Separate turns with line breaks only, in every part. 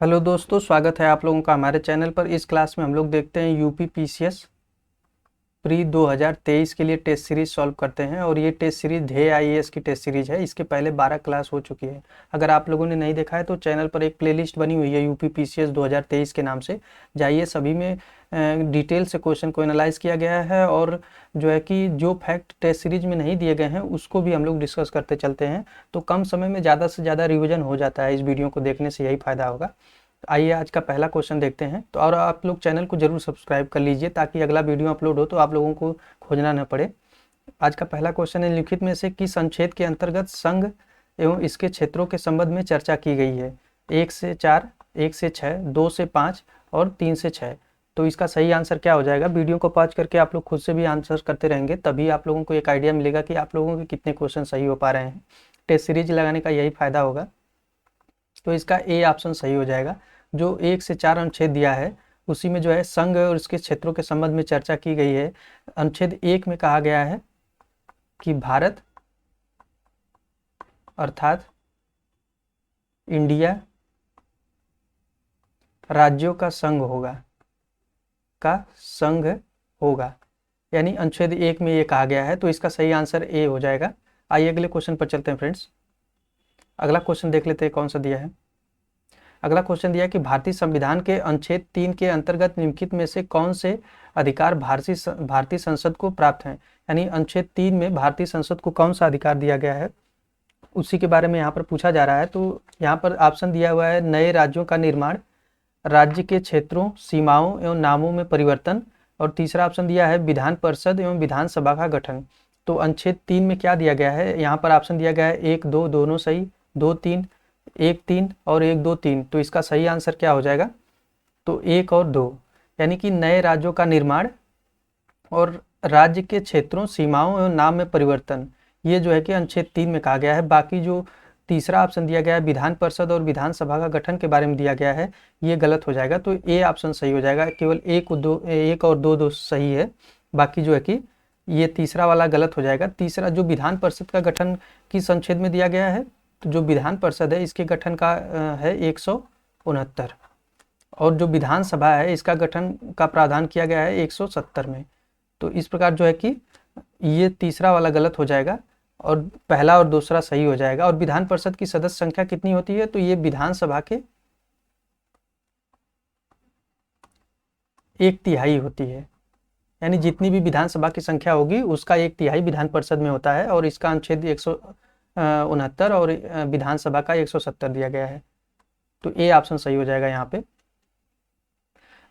Hello दोस्तों, स्वागत है आप लोगों का हमारे चैनल पर। इस क्लास में हम लोग देखते हैं यूपी पीसीएस प्री 2023 के लिए टेस्ट सीरीज सॉल्व करते हैं। और ये टेस्ट सीरीज ध्येय आईएएस की टेस्ट सीरीज है। इसके पहले 12 क्लास हो चुकी है। अगर आप लोगों ने नहीं देखा है तो चैनल पर एक प्लेलिस्ट बनी हुई है यूपी पीसीएस 2023 के नाम से, जाइए। सभी में डिटेल से क्वेश्चन को एनालाइज किया गया है और जो है कि जो फैक्ट टेस्ट सीरीज में नहीं दिए गए हैं उसको भी हम लोग डिस्कस करते चलते हैं। तो कम समय में ज़्यादा से ज़्यादा रिविजन हो जाता है। इस वीडियो को देखने से यही फ़ायदा होगा। आइए आज का पहला क्वेश्चन देखते हैं। तो और आप लोग चैनल को जरूर सब्सक्राइब कर लीजिए ताकि अगला वीडियो अपलोड हो तो आप लोगों को खोजना न पड़े। आज का पहला क्वेश्चन है, निम्नलिखित में से किस अनुच्छेद के अंतर्गत संघ एवं इसके क्षेत्रों के संबंध में चर्चा की गई है? 1 से 4, 1 से 6, 2 से 5 और 3 से 6। तो इसका सही आंसर क्या हो जाएगा? वीडियो को पॉज करके आप लोग खुद से भी आंसर करते रहेंगे, तभी आप लोगों को एक आइडिया मिलेगा कि आप लोगों के कितने क्वेश्चन सही हो पा रहे हैं। टेस्ट सीरीज लगाने का यही फायदा होगा। तो इसका ए ऑप्शन सही हो जाएगा। जो 1 से 4 अनुच्छेद दिया है उसी में जो है संघ और इसके क्षेत्रों के संबंध में चर्चा की गई है। अनुच्छेद 1 में कहा गया है कि भारत अर्थात इंडिया राज्यों का संघ होगा, यानी अनुच्छेद 1 में ये कहा गया है। तो इसका सही आंसर ए हो जाएगा। आइए अगले क्वेश्चन पर चलते हैं फ्रेंड्स। अगला क्वेश्चन देख लेते हैं कौन सा दिया है। अगला क्वेश्चन दिया है कि भारतीय संविधान के अनुच्छेद 3 के अंतर्गत निम्नलिखित में से कौन से अधिकार भारतीय संसद को प्राप्त हैं? यानी अनुच्छेद 3 में भारतीय संसद को कौन सा अधिकार दिया गया है उसी के बारे में यहाँ पर पूछा जा रहा है। तो यहाँ पर ऑप्शन दिया हुआ है नए राज्यों का निर्माण, राज्य के क्षेत्रों, सीमाओं एवं नामों में परिवर्तन, और तीसरा ऑप्शन दिया है विधान परिषद एवं विधानसभा का गठन। तो अनुच्छेद 3 में क्या दिया गया है? यहाँ पर ऑप्शन दिया गया है 1, 2 दोनों सही, 2, 3, 1, 3 और 1, 2, 3। तो इसका सही आंसर क्या हो जाएगा? तो 1 और 2, यानी कि नए राज्यों का निर्माण और राज्य के क्षेत्रों, सीमाओं एवं नाम में परिवर्तन, ये जो है कि अनुच्छेद 3 में कहा गया है। बाकी जो तीसरा ऑप्शन दिया गया है विधान परिषद और विधानसभा का गठन के बारे में दिया गया है, ये गलत हो जाएगा। तो ए ऑप्शन सही हो जाएगा। केवल 1 और 2 सही है, बाकी जो है कि ये तीसरा वाला गलत हो जाएगा। तीसरा जो विधान परिषद का गठन किस अनुच्छेद में दिया गया है, तो जो विधान परिषद है इसके गठन का है 169, और जो विधानसभा है इसका गठन का प्रावधान किया गया है 170 में। तो इस प्रकार जो है कि ये तीसरा वाला गलत हो जाएगा और पहला और दूसरा सही हो जाएगा। और विधान परिषद की सदस्य संख्या कितनी होती है? तो ये विधानसभा के 1/3 होती है, यानी जितनी भी विधानसभा की संख्या होगी उसका 1/3 विधान परिषद में होता है। और इसका अनुच्छेद 169 और विधानसभा का 170 दिया गया है। तो ए ऑप्शन सही हो जाएगा यहाँ पे।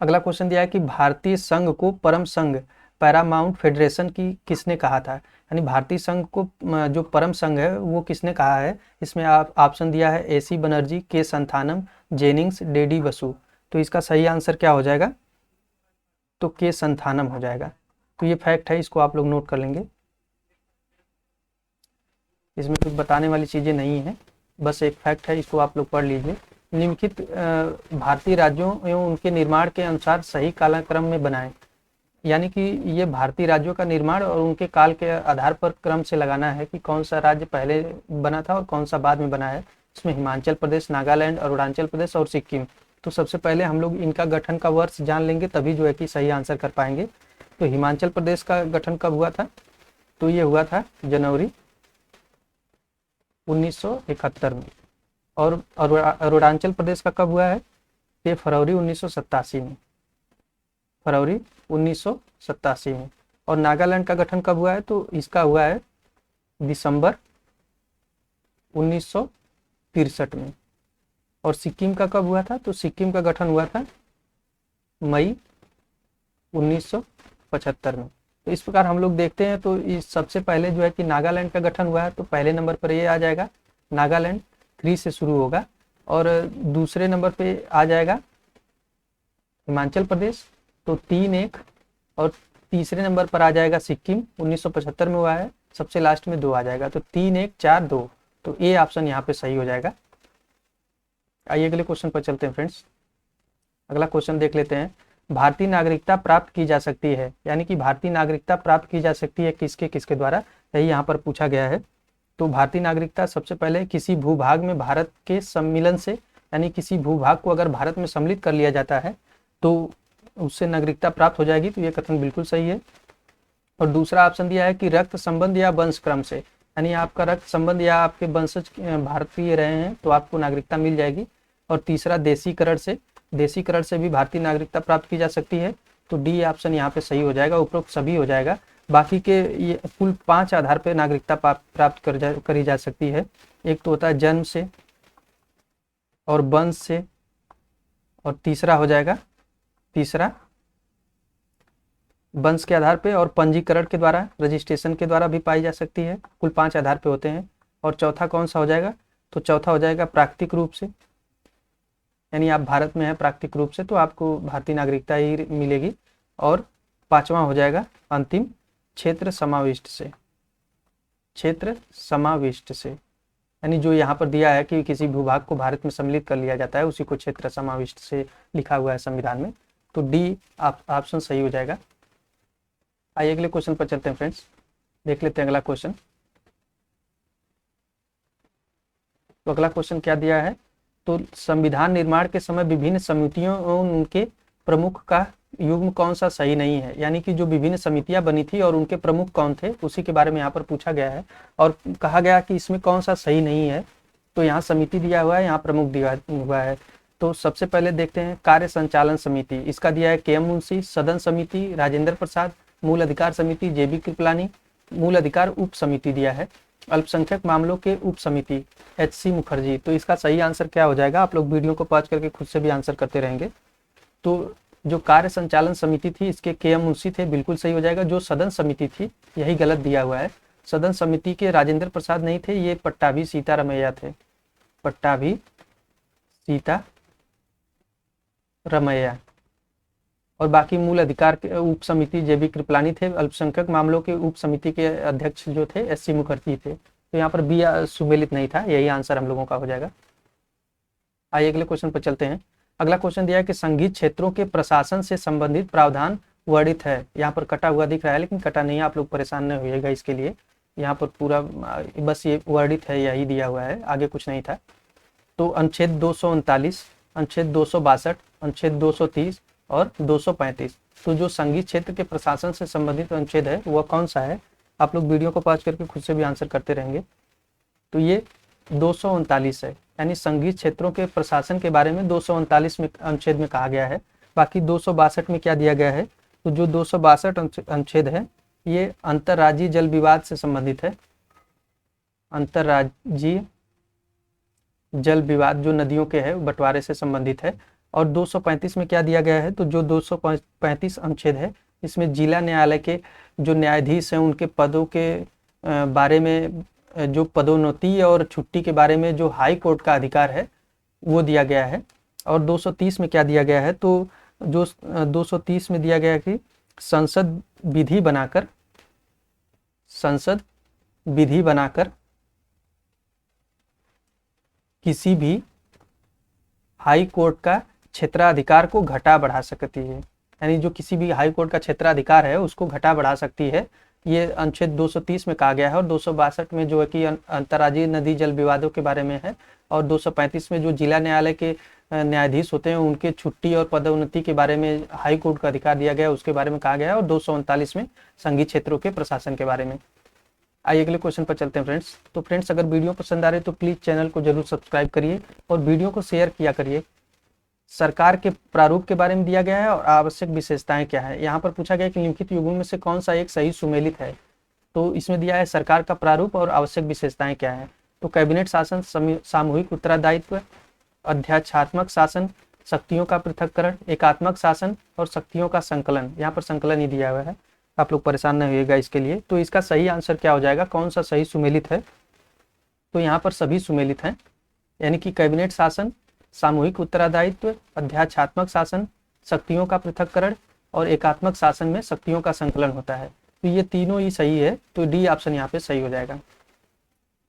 अगला क्वेश्चन दिया है कि भारतीय संघ को परम संघ, पैरामाउंट फेडरेशन की किसने कहा था? यानी भारतीय संघ को जो परम संघ है वो किसने कहा है? इसमें आप ऑप्शन दिया है AC बनर्जी, के संथानम, जेनिंग्स, डेडी बसु। तो इसका सही आंसर क्या हो जाएगा? तो के संथानम हो जाएगा। तो ये फैक्ट है, इसको आप लोग नोट कर लेंगे। इसमें कुछ बताने वाली चीज़ें नहीं है, बस एक फैक्ट है, इसको आप लोग पढ़ लीजिए। निम्नलिखित भारतीय राज्यों एवं उनके निर्माण के अनुसार सही कालक्रम में बनाएं। यानी कि ये भारतीय राज्यों का निर्माण और उनके काल के आधार पर क्रम से लगाना है कि कौन सा राज्य पहले बना था और कौन सा बाद में बना है। इसमें हिमाचल प्रदेश, नागालैंड, अरुणाचल प्रदेश और सिक्किम। तो सबसे पहले हम लोग इनका गठन का वर्ष जान लेंगे, तभी जो है कि सही आंसर कर पाएंगे। तो हिमाचल प्रदेश का गठन कब हुआ था? तो ये हुआ था जनवरी 1971 में। और अरुणाचल प्रदेश का कब हुआ है? ये फरवरी 1987 में, फरवरी 1987 में। और नागालैंड का गठन कब हुआ है? तो इसका हुआ है दिसंबर 1963 में। और सिक्किम का कब हुआ था? तो सिक्किम का गठन हुआ था मई 1975 में। तो इस प्रकार हम लोग देखते हैं। तो इस सबसे पहले जो है कि नागालैंड का गठन हुआ है, तो पहले नंबर पर ये आ जाएगा, नागालैंड 3 से शुरू होगा। और दूसरे नंबर पे आ जाएगा हिमाचल प्रदेश, तो 3-1। और तीसरे नंबर पर आ जाएगा सिक्किम, 1975 में हुआ है, सबसे लास्ट में 2 आ जाएगा। तो 3-1-4-2। तो ए ऑप्शन यहाँ पे सही हो जाएगा। आइए अगले क्वेश्चन पर चलते हैं फ्रेंड्स। अगला क्वेश्चन देख लेते हैं। भारतीय नागरिकता प्राप्त की जा सकती है, यानी कि भारतीय नागरिकता प्राप्त की जा सकती है किसके किसके द्वारा, यही यहाँ पर पूछा गया है। तो भारतीय नागरिकता सबसे पहले किसी भूभाग में भारत के सम्मिलन से यानी किसी भूभाग को अगर भारत में सम्मिलित कर लिया जाता है तो उससे नागरिकता प्राप्त हो जाएगी, तो ये कथन बिल्कुल सही है। और दूसरा ऑप्शन दिया है कि रक्त संबंध या वंश क्रम से, यानी आपका रक्त संबंध या आपके वंशज भारतीय रहे हैं तो आपको नागरिकता मिल जाएगी। और तीसरा देशीकरण से भी भारतीय नागरिकता प्राप्त की जा सकती है, तो डी ऑप्शन यहाँ पे सही हो जाएगा, उपरोक्त सभी हो जाएगा। बाकी के ये कुल 5 आधार पर नागरिकता प्राप्त करी जा सकती है। एक तो होता है जन्म से और वंश से, और तीसरा हो जाएगा वंश के आधार पे और पंजीकरण के द्वारा, रजिस्ट्रेशन के द्वारा भी पाई जा सकती है। कुल 5 आधार पे होते हैं। और चौथा कौन सा हो जाएगा, तो चौथा हो जाएगा प्राकृतिक रूप से, यानी आप भारत में हैं प्राकृतिक रूप से तो आपको भारतीय नागरिकता ही मिलेगी। और 5वां हो जाएगा अंतिम क्षेत्र समाविष्ट से, यानी जो यहाँ पर दिया है कि किसी भूभाग को भारत में सम्मिलित कर लिया जाता है उसी को क्षेत्र समाविष्ट से लिखा हुआ है संविधान में, तो डी ऑप्शन सही हो जाएगा। आइए अगले क्वेश्चन पर चलते हैं फ्रेंड्स, देख लेते हैं अगला क्वेश्चन। तो अगला क्वेश्चन क्या दिया है, तो संविधान निर्माण के समय विभिन्न समितियों और उनके प्रमुख का युग्म कौन सा सही नहीं है, यानी कि जो विभिन्न समितियां बनी थी और उनके प्रमुख कौन थे उसी के बारे में यहाँ पर पूछा गया है और कहा गया कि इसमें कौन सा सही नहीं है। तो यहाँ समिति दिया हुआ है, यहाँ प्रमुख दिया हुआ है। तो सबसे पहले देखते हैं कार्य संचालन समिति, इसका दिया है के एम मुंशी, सदन समिति राजेंद्र प्रसाद, मूल अधिकार समिति जेबी कृपलानी, मूल अधिकार उप समिति दिया है, अल्पसंख्यक मामलों के उप समिति एच.सी. मुखर्जी। तो इसका सही आंसर क्या हो जाएगा, आप लोग वीडियो को पॉज करके खुद से भी आंसर करते रहेंगे। तो जो कार्य संचालन समिति थी इसके के एम मुंशी थे, बिल्कुल सही हो जाएगा। जो सदन समिति थी यही गलत दिया हुआ है, सदन समिति के राजेंद्र प्रसाद नहीं थे, ये पट्टाभी सीतारमैया थे, पट्टाभी सीतारमैया। और बाकी मूल अधिकार के उप समिति जेबी कृपलानी थे, अल्पसंख्यक मामलों के उप समिति के अध्यक्ष जो थे एच.सी. मुखर्जी थे। तो यहाँ पर बी सुमेलित नहीं था, यही आंसर हम लोगों का हो जाएगा। आइए अगले क्वेश्चन पर चलते हैं। अगला क्वेश्चन दिया है कि संघीय क्षेत्रों के प्रशासन से संबंधित प्रावधान वर्णित है। यहाँ पर कटा हुआ दिख रहा है लेकिन कटा नहीं है, आप लोग परेशान नहीं होइएगा इसके लिए, यहाँ पर पूरा बस ये वर्णित है, यही दिया हुआ है, आगे कुछ नहीं था। तो अनुच्छेद 239, अनुच्छेद 262, अनुच्छेद 230 और 235। तो जो संघीय क्षेत्र के प्रशासन से संबंधित अनुच्छेद है वह कौन सा है, आप लोग वीडियो को पॉज करके खुद से भी आंसर करते रहेंगे। तो ये 239 है, यानी संघीय क्षेत्रों के प्रशासन के बारे में 239 में अनुच्छेद में कहा गया है। बाकी 262 में क्या दिया गया है, तो जो 262 अनुच्छेद है ये अंतर्राज्यीय जल विवाद से संबंधित है, अंतर्राज्यीय जल विवाद जो नदियों के है बंटवारे से संबंधित है। और 235 में क्या दिया गया है, तो जो 235 अनुच्छेद है इसमें जिला न्यायालय के जो न्यायाधीश हैं उनके पदों के बारे में, जो पदोन्नति और छुट्टी के बारे में जो हाई कोर्ट का अधिकार है वो दिया गया है। और 230 में क्या दिया गया है, तो जो 230 में दिया गया है कि संसद विधि बनाकर किसी भी हाई कोर्ट का क्षेत्राधिकार को घटा बढ़ा सकती है, यानी जो किसी भी हाई कोर्ट का क्षेत्राधिकार है उसको घटा बढ़ा सकती है, ये अनुच्छेद 230 में कहा गया है। और 262 में जो है कि अंतर्राज्यीय नदी जल विवादों के बारे में है। और 235 में जो जिला न्यायालय के न्यायाधीश होते हैं उनके छुट्टी और पदोन्नति के बारे में हाई कोर्ट का अधिकार दिया गया है, उसके बारे में कहा गया है। और 239 में संघीय क्षेत्रों के प्रशासन के बारे में। आइए अगले क्वेश्चन पर चलते हैं फ्रेंड्स। तो फ्रेंड्स अगर वीडियो पसंद आ रही है तो प्लीज़ चैनल को जरूर सब्सक्राइब करिए और वीडियो को शेयर किया करिए। सरकार के प्रारूप के बारे में दिया गया है और आवश्यक विशेषताएं क्या है। यहाँ पर पूछा गया कि निम्नलिखित युग्मों में से कौन सा एक सही सुमेलित है, तो इसमें दिया है सरकार का प्रारूप और आवश्यक विशेषताएं क्या है। तो कैबिनेट शासन, सामूहिक उत्तरदायित्व, अध्यात्मात्मक शासन, शक्तियों का पृथक्करण, एकात्मक शासन और शक्तियों का संकलन। यहाँ पर संकलन ही दिया हुआ है, आप लोग परेशान नहीं होइएगा इसके लिए। तो इसका सही आंसर क्या हो जाएगा, कौन सा सही सुमेलित है, तो यहाँ पर सभी सुमेलित हैं, यानी कि कैबिनेट शासन, सामूहिक उत्तरदायित्व, अध्यात्मात्मक शासन, शक्तियों का पृथक्करण और एकात्मक शासन में शक्तियों का संकलन होता है। तो ये तीनों ही सही है, तो डी ऑप्शन यहाँ पे सही हो जाएगा।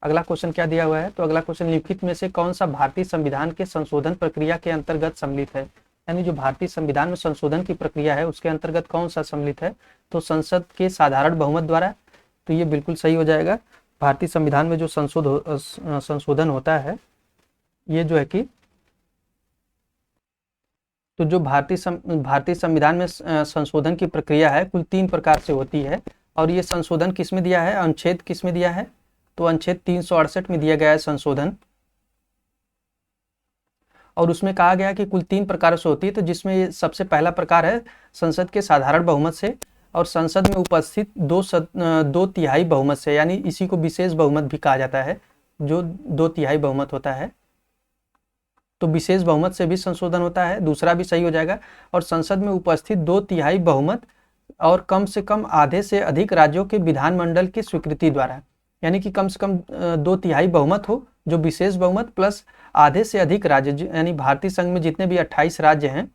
अगला क्वेश्चन क्या दिया हुआ है, तो अगला क्वेश्चन निम्नलिखित में से कौन सा भारतीय संविधान के संशोधन प्रक्रिया के अंतर्गत सम्मिलित है, यानी जो भारतीय संविधान में संशोधन की प्रक्रिया है उसके अंतर्गत कौन सा सम्मिलित है, तो संसद के साधारण बहुमत द्वारा। तो ये बिल्कुल सही हो जाएगा। भारतीय संविधान में जो संशोधन होता है ये जो है कि तो जो भारतीय संविधान में संशोधन की प्रक्रिया है कुल 3 प्रकार से होती है। और ये संशोधन किस में दिया है, अनुच्छेद किस में दिया है, तो अनुच्छेद 368 में दिया गया है संशोधन। और उसमें कहा गया कि कुल 3 प्रकार से होती है। तो जिसमें सबसे पहला प्रकार है संसद के साधारण बहुमत से, और संसद में उपस्थित 2/3 बहुमत से, यानी इसी को विशेष बहुमत भी कहा जाता है, जो 2/3 बहुमत होता है। तो विशेष बहुमत से भी संशोधन होता है, दूसरा भी सही हो जाएगा। और संसद में उपस्थित 2/3 बहुमत और कम से कम आधे से अधिक राज्यों के विधानमंडल की स्वीकृति द्वारा, यानी कि कम से कम 2/3 बहुमत हो, जो विशेष बहुमत प्लस आधे से अधिक राज्य, यानी भारतीय संघ में जितने भी 28 राज्य हैं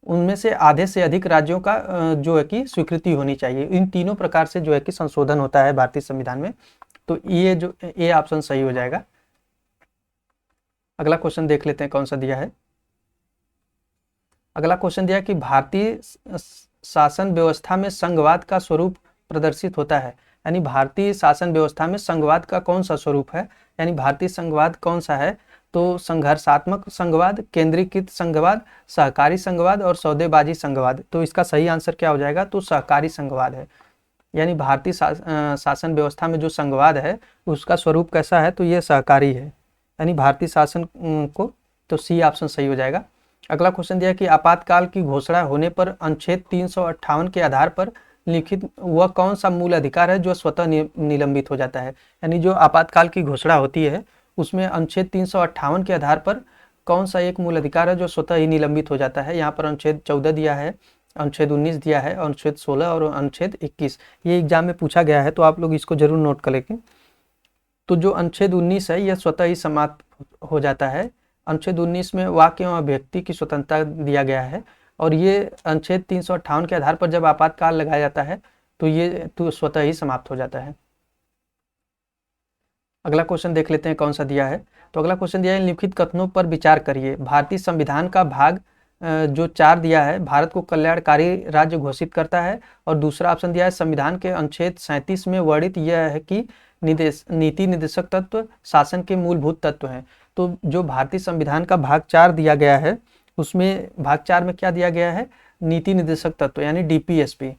उनमें से आधे से अधिक राज्यों का जो है कि स्वीकृति होनी चाहिए। इन तीनों प्रकार से जो है कि संशोधन होता है भारतीय संविधान में। तो ये ऑप्शन सही हो जाएगा। अगला क्वेश्चन देख लेते हैं कौन सा दिया है। अगला क्वेश्चन दिया कि भारतीय शासन व्यवस्था में संघवाद का स्वरूप प्रदर्शित होता है, यानी भारतीय शासन व्यवस्था में संघवाद का कौन सा स्वरूप है, यानी भारतीय संघवाद कौन सा है, तो संघर्षात्मक संघवाद, केंद्रीकृत संघवाद, सहकारी संघवाद और सौदेबाजी संघवाद। तो इसका सही आंसर क्या हो जाएगा, तो सहकारी संघवाद है। यानी भारतीय शासन व्यवस्था में जो संघवाद है उसका स्वरूप कैसा है, तो ये सहकारी है, यानी भारतीय शासन को, तो सी ऑप्शन सही हो जाएगा। अगला क्वेश्चन दिया कि आपातकाल की घोषणा होने पर अनुच्छेद 358 के आधार पर लिखित वह कौन सा मूल अधिकार है जो स्वतः निलंबित हो जाता है, यानी जो आपातकाल की घोषणा होती है उसमें अनुच्छेद 358 के आधार पर कौन सा एक मूल अधिकार है जो स्वतः ही निलंबित हो जाता है। यहाँ पर अनुच्छेद 14 दिया है, अनुच्छेद 19 दिया है, अनुच्छेद 16 और अनुच्छेद 21। ये एग्जाम में पूछा गया है, तो आप लोग इसको जरूर नोट कर लेंगे। तो जो अनुच्छेद 19 है यह स्वतः ही समाप्त हो जाता है। अनुच्छेद 19 में वाक्य एवं अभिव्यक्ति की स्वतंत्रता दिया गया है, और ये अनुच्छेद 358 के आधार पर जब आपातकाल लगाया जाता है तो ये तो स्वतः ही समाप्त हो जाता है। अगला क्वेश्चन देख लेते हैं कौन सा दिया है। तो अगला क्वेश्चन दिया है निम्नलिखित कथनों पर विचार करिए। भारतीय संविधान का भाग जो 4 दिया है भारत को कल्याणकारी राज्य घोषित करता है, और दूसरा ऑप्शन दिया है संविधान के अनुच्छेद 37 में वर्णित यह है कि नीति निर्देशक तत्व शासन के मूलभूत तत्व हैं। तो जो भारतीय संविधान का भाग 4 दिया गया है उसमें भाग 4 में क्या दिया गया है, नीति निर्देशक तत्व यानी DPSP,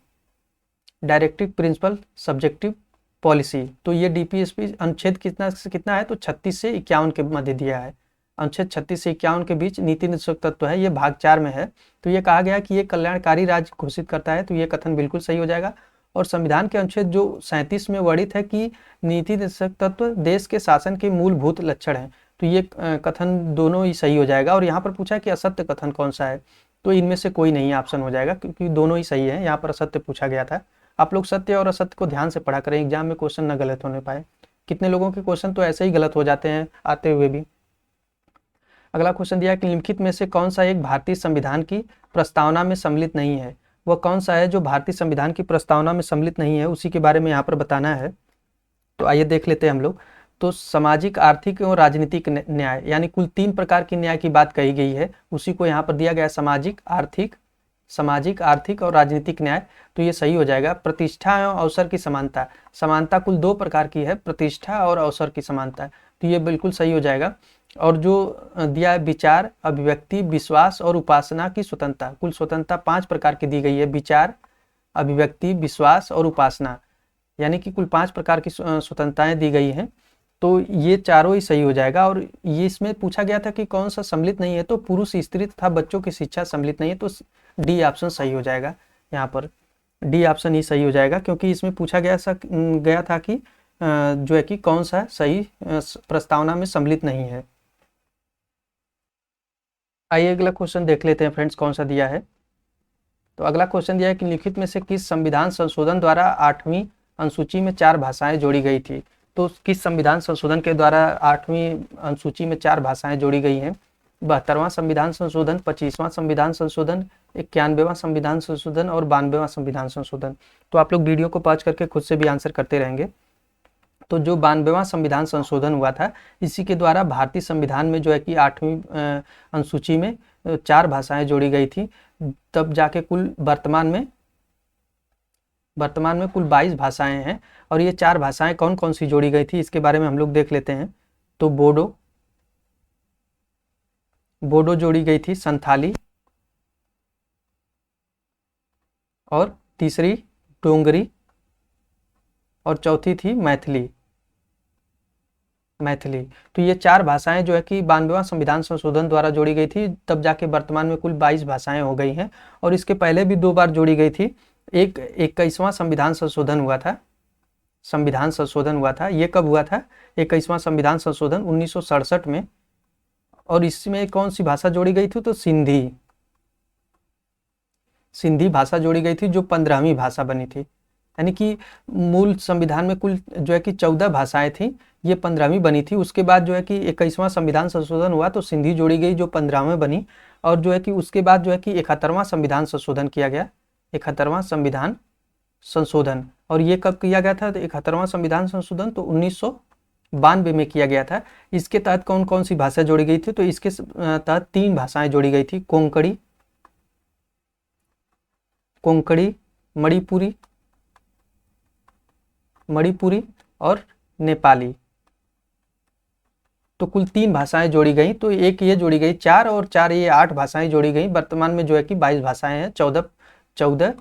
directive principle subjective policy. तो ये डीपीएसपी अनुच्छेद कितना से कितना है, तो 36 से 51 के मध्य दिया है। अनुच्छेद 36 से 51 के बीच नीति निर्देशक तत्व है, ये भाग 4 में है। तो ये कहा गया कि ये कल्याणकारी राज्य घोषित करता है, तो ये कथन बिल्कुल सही हो जाएगा। और संविधान के अनुच्छेद जो 37 में वर्णित है कि नीति निर्देशक तत्व देश के शासन के मूलभूत लक्षण है, तो ये कथन दोनों ही सही हो जाएगा। और यहाँ पर पूछा है कि असत्य कथन कौन सा है, तो इनमें से कोई नहीं ऑप्शन हो जाएगा, क्योंकि दोनों ही सही है। यहाँ पर असत्य पूछा गया था। आप लोग सत्य और असत्य को ध्यान से पढ़ा करें, एग्जाम में क्वेश्चन ना गलत होने पाए। कितने लोगों के क्वेश्चन तो ऐसे ही गलत हो जाते हैं आते हुए भी। अगला क्वेश्चन दिया कि निम्नलिखित में से कौन सा एक भारतीय संविधान की प्रस्तावना में सम्मिलित नहीं है, वह कौन सा है जो भारतीय संविधान की प्रस्तावना में सम्मिलित नहीं है, उसी के बारे में यहाँ पर बताना है। तो आइए देख लेते हैं हम लोग। तो सामाजिक, आर्थिक और राजनीतिक न्याय, यानी कुल 3 प्रकार की न्याय की बात कही गई है, उसी को यहाँ पर दिया गया है सामाजिक, आर्थिक और राजनीतिक न्याय। तो ये सही हो जाएगा। प्रतिष्ठा एवं अवसर की समानता, समानता कुल 2 प्रकार की है, प्रतिष्ठा और अवसर की समानता, तो ये बिल्कुल सही हो जाएगा। और जो दिया है विचार, अभिव्यक्ति, विश्वास और उपासना की स्वतंत्रता, कुल स्वतंत्रता 5 प्रकार की दी गई है, विचार, अभिव्यक्ति, विश्वास और उपासना, यानी कि कुल 5 प्रकार की स्वतंत्रताएं दी गई हैं। तो ये चारों ही सही हो जाएगा। और ये इसमें पूछा गया था कि कौन सा सम्मिलित नहीं है, तो पुरुष, स्त्री तथा बच्चों की शिक्षा सम्मिलित नहीं है, तो डी ऑप्शन सही हो जाएगा। यहाँ पर डी ऑप्शन ही सही हो जाएगा, क्योंकि इसमें पूछा गया था कि जो है कि कौन सा सही प्रस्तावना में सम्मिलित नहीं है। आइए अगला क्वेश्चन देख लेते हैं फ्रेंड्स कौन सा दिया है। तो अगला क्वेश्चन दिया है कि लिखित में से किस संविधान संशोधन द्वारा 8वीं अनुसूची में 4 भाषाएं जोड़ी गई थी। तो किस संविधान संशोधन के द्वारा 8वीं अनुसूची में 4 भाषाएं जोड़ी गई हैं। 72वां संविधान संशोधन, 25वां संविधान संशोधन, 91वां संविधान संशोधन और 92वां संविधान संशोधन। तो आप लोग वीडियो को पॉज करके खुद से भी आंसर करते रहेंगे। तो जो 92वां संविधान संशोधन हुआ था, इसी के द्वारा भारतीय संविधान में जो है कि 8वीं अनुसूची में 4 भाषाएं जोड़ी गई थी। तब जाके कुल वर्तमान में कुल 22 भाषाएं हैं। और ये 4 भाषाएं कौन कौन सी जोड़ी गई थी, इसके बारे में हम लोग देख लेते हैं। तो बोडो जोड़ी गई थी, संथाली, और तीसरी डोंगरी और चौथी थी मैथिली। मैथिली। तो ये 4 भाषाएं जो है कि 92वां संविधान संशोधन द्वारा जोड़ी गई थी, तब जाके वर्तमान में कुल 22 भाषाएं हो गई हैं। और इसके पहले भी 2 बार जोड़ी गई थी। एक 21वां संविधान संशोधन हुआ था, संविधान संशोधन हुआ था। ये कब हुआ था? 21वां संविधान संशोधन 1967 में। और इसमें कौन सी भाषा जोड़ी गई थी? तो सिंधी। सिंधी भाषा जोड़ी गई थी, जो 15वीं भाषा बनी थी। यानी कि मूल संविधान में कुल जो है कि 14 भाषाएं थी, ये 15वीं बनी थी। उसके बाद जो है कि 21वां संविधान संशोधन हुआ तो सिंधी जोड़ी गई, जो 15वें बनी। और जो है कि उसके बाद जो है कि 71वां संविधान संशोधन किया गया, 71वां संविधान संशोधन। और ये कब किया गया था? तो 71वां संविधान संशोधन तो 1992 में किया गया था। इसके तहत कौन कौन सी भाषा जोड़ी गई थी? तो इसके तहत 3 भाषाएं जोड़ी गई थी, कोंकणी, मणिपुरी और नेपाली। तो कुल 3 भाषाएं जोड़ी गई। तो एक ये जोड़ी गई 4 और 4 ये 8 भाषाएं जोड़ी गई। वर्तमान में जो है कि 22 भाषाएं हैं, 14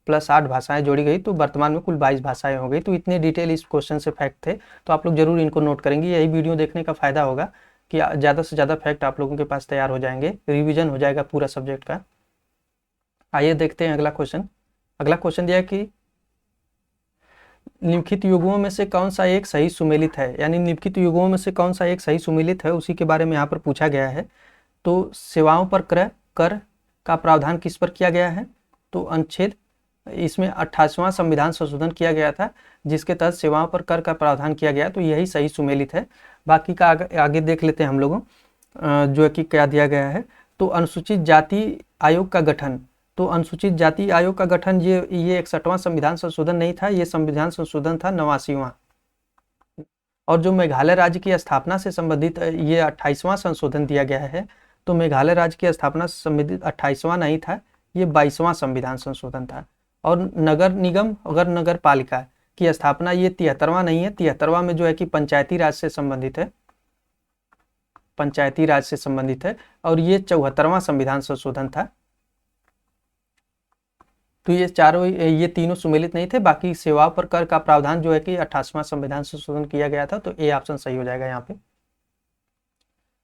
प्लस 8 भाषाएं जोड़ी गई, तो वर्तमान में कुल 22 भाषाएं हो गई। तो इतने डिटेल इस क्वेश्चन से फैक्ट थे, तो आप लोग जरूर इनको नोट करेंगे। यही वीडियो देखने का फायदा होगा कि ज़्यादा से ज़्यादा फैक्ट आप लोगों के पास तैयार हो जाएंगे, रिविजन हो जाएगा पूरा सब्जेक्ट का। आइए देखते हैं अगला क्वेश्चन। अगला क्वेश्चन दिया है कि निम्नलिखित युग्मों में से कौन सा एक सही सुमेलित है? यानी निम्नलिखित युग्मों में से कौन सा एक सही सुमेलित है, उसी के बारे में यहाँ पर पूछा गया है। तो सेवाओं पर कर का प्रावधान किस पर किया गया है? तो अनुच्छेद, इसमें 28वां संविधान संशोधन किया गया था, जिसके तहत सेवाओं पर कर का प्रावधान किया गया, तो यही सही सुमेलित है। बाकी का आगे देख लेते हैं हम लोगों, जो है कि क्या दिया गया है। तो अनुसूचित जाति आयोग का गठन, तो अनुसूचित जाति आयोग का गठन ये 61वां संविधान संशोधन नहीं था, ये संविधान संशोधन था 89वां। और जो मेघालय राज्य की स्थापना से संबंधित ये 28वां संशोधन दिया गया है। तो मेघालय राज्य की स्थापना से संबंधित 28वां नहीं था, ये 22वां संविधान संशोधन था। और नगर निगम अगर नगर पालिका की स्थापना ये 73वां नहीं है, 73वां में जो है कि पंचायती राज से संबंधित है, पंचायती राज से संबंधित है। और ये 74वां संविधान संशोधन था। तो ये चारों, ये तीनों सुमेलित नहीं थे। बाकी सेवाओं पर कर का प्रावधान जो है कि 28वां संविधान संशोधन किया गया था, तो ए ऑप्शन सही हो जाएगा यहाँ पे।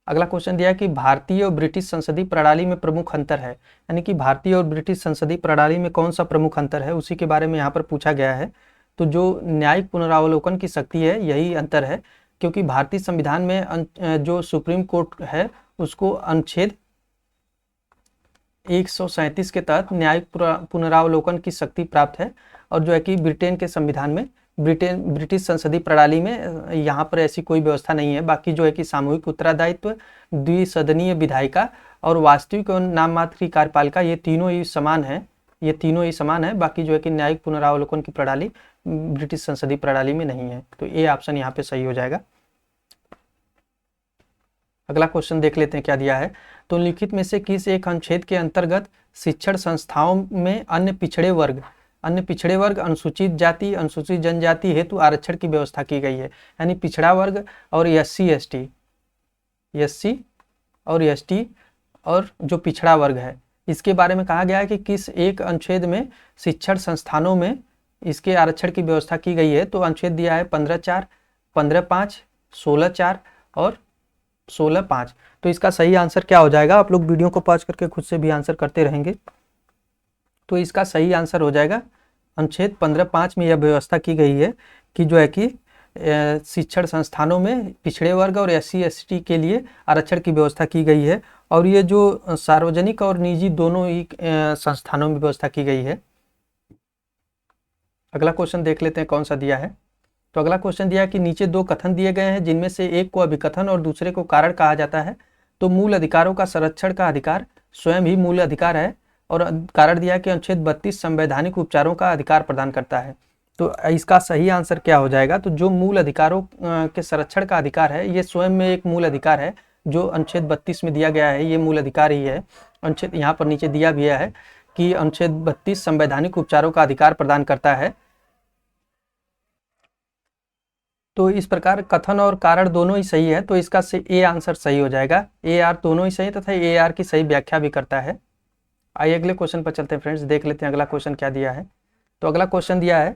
अगला क्वेश्चन दिया है कि भारतीय और ब्रिटिश संसदीय प्रणाली में प्रमुख अंतर है। यानी कि भारतीय और ब्रिटिश संसदीय प्रणाली में कौन सा प्रमुख अंतर है, उसी के बारे में यहाँ पर पूछा गया है। तो जो न्यायिक पुनरावलोकन की शक्ति है, यही अंतर है। क्योंकि भारतीय संविधान में जो सुप्रीम कोर्ट है, उसको अनुच्छेद 137 के तहत न्यायिक पुनरावलोकन की शक्ति प्राप्त है। और जो है कि ब्रिटेन के संविधान में, ब्रिटिश संसदीय प्रणाली में यहाँ पर ऐसी कोई व्यवस्था नहीं है। बाकी जो है कि सामूहिक उत्तरदायित्व, द्विसदनीय विधायिका और वास्तविक और नाम मात्र की कार्यपालिका, ये तीनों ही समान है, ये तीनों ही समान है। बाकी जो है कि न्यायिक पुनरावलोकन की प्रणाली ब्रिटिश संसदीय प्रणाली में नहीं है। तो ये ऑप्शन यहाँ पे सही हो जाएगा। अगला क्वेश्चन देख लेते हैं क्या दिया है। तो लिखित में से किस एक अनुच्छेद के अंतर्गत शिक्षण संस्थाओं में अन्य पिछड़े वर्ग, अनुसूचित जाति, अनुसूचित जनजाति हेतु आरक्षण की व्यवस्था की गई है? यानी पिछड़ा वर्ग और SC और ST और जो पिछड़ा वर्ग है, इसके बारे में कहा गया है कि किस एक अनुच्छेद में शिक्षण संस्थानों में इसके आरक्षण की व्यवस्था की गई है। तो अनुच्छेद दिया है 15(4), 15(5), 16(4) और 16(5). तो इसका सही आंसर क्या हो जाएगा? आप लोग वीडियो को पॉज करके खुद से भी आंसर करते रहेंगे। तो इसका सही आंसर हो जाएगा अनुच्छेद 15(5) में यह व्यवस्था की गई है कि जो है कि शिक्षण संस्थानों में पिछड़े वर्ग और SC ST के लिए आरक्षण की व्यवस्था की गई है। और ये जो सार्वजनिक और निजी दोनों ही संस्थानों में व्यवस्था की गई है। अगला क्वेश्चन देख लेते हैं कौन सा दिया है। तो अगला क्वेश्चन दिया है कि नीचे 2 कथन दिए गए हैं, जिनमें से एक को अभिकथन और दूसरे को कारण कहा जाता है। तो मूल अधिकारों का संरक्षण का अधिकार स्वयं ही मूल अधिकार है। और कारण दिया है कि अनुच्छेद 32 संवैधानिक उपचारों का अधिकार प्रदान करता है। तो इसका सही आंसर क्या हो जाएगा? तो जो मूल अधिकारों के संरक्षण का अधिकार है, ये स्वयं में एक मूल अधिकार है। जो अनुच्छेद 32 में दिया गया है, ये मूल अधिकार ही है। अनुच्छेद यहाँ पर नीचे दिया भी है कि अनुच्छेद 32 संवैधानिक उपचारों का अधिकार प्रदान करता है। तो इस प्रकार कथन और कारण दोनों ही सही है, तो इसका ए आंसर सही हो जाएगा। AR दोनों ही सही तथा AR की सही व्याख्या भी करता है। आइए अगले क्वेश्चन पर चलते हैं फ्रेंड्स, देख लेते हैं अगला क्वेश्चन क्या दिया है। तो अगला क्वेश्चन दिया है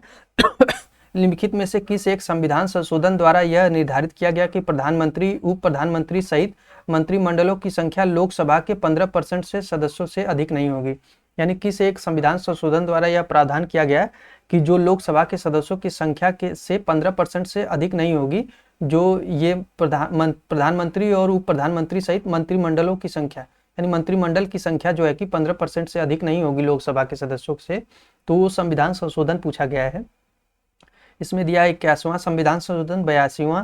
निम्नलिखित में से किस एक संविधान संशोधन द्वारा यह निर्धारित किया गया कि प्रधानमंत्री, उप प्रधानमंत्री सहित मंत्रिमंडलों की संख्या लोकसभा के 15% से सदस्यों से अधिक नहीं होगी। यानी किस एक संविधान संशोधन द्वारा यह प्रावधान किया गया कि जो लोकसभा के सदस्यों की संख्या के से 15% से अधिक नहीं होगी, जो ये प्रधानमंत्री और उप प्रधानमंत्री सहित मंत्रिमंडलों की संख्या, यानी मंत्रिमंडल की संख्या जो है कि 15% से अधिक नहीं होगी लोकसभा के सदस्यों से, तो वो संविधान संशोधन पूछा गया है। इसमें दिया है 81वां संविधान संशोधन, 82वां,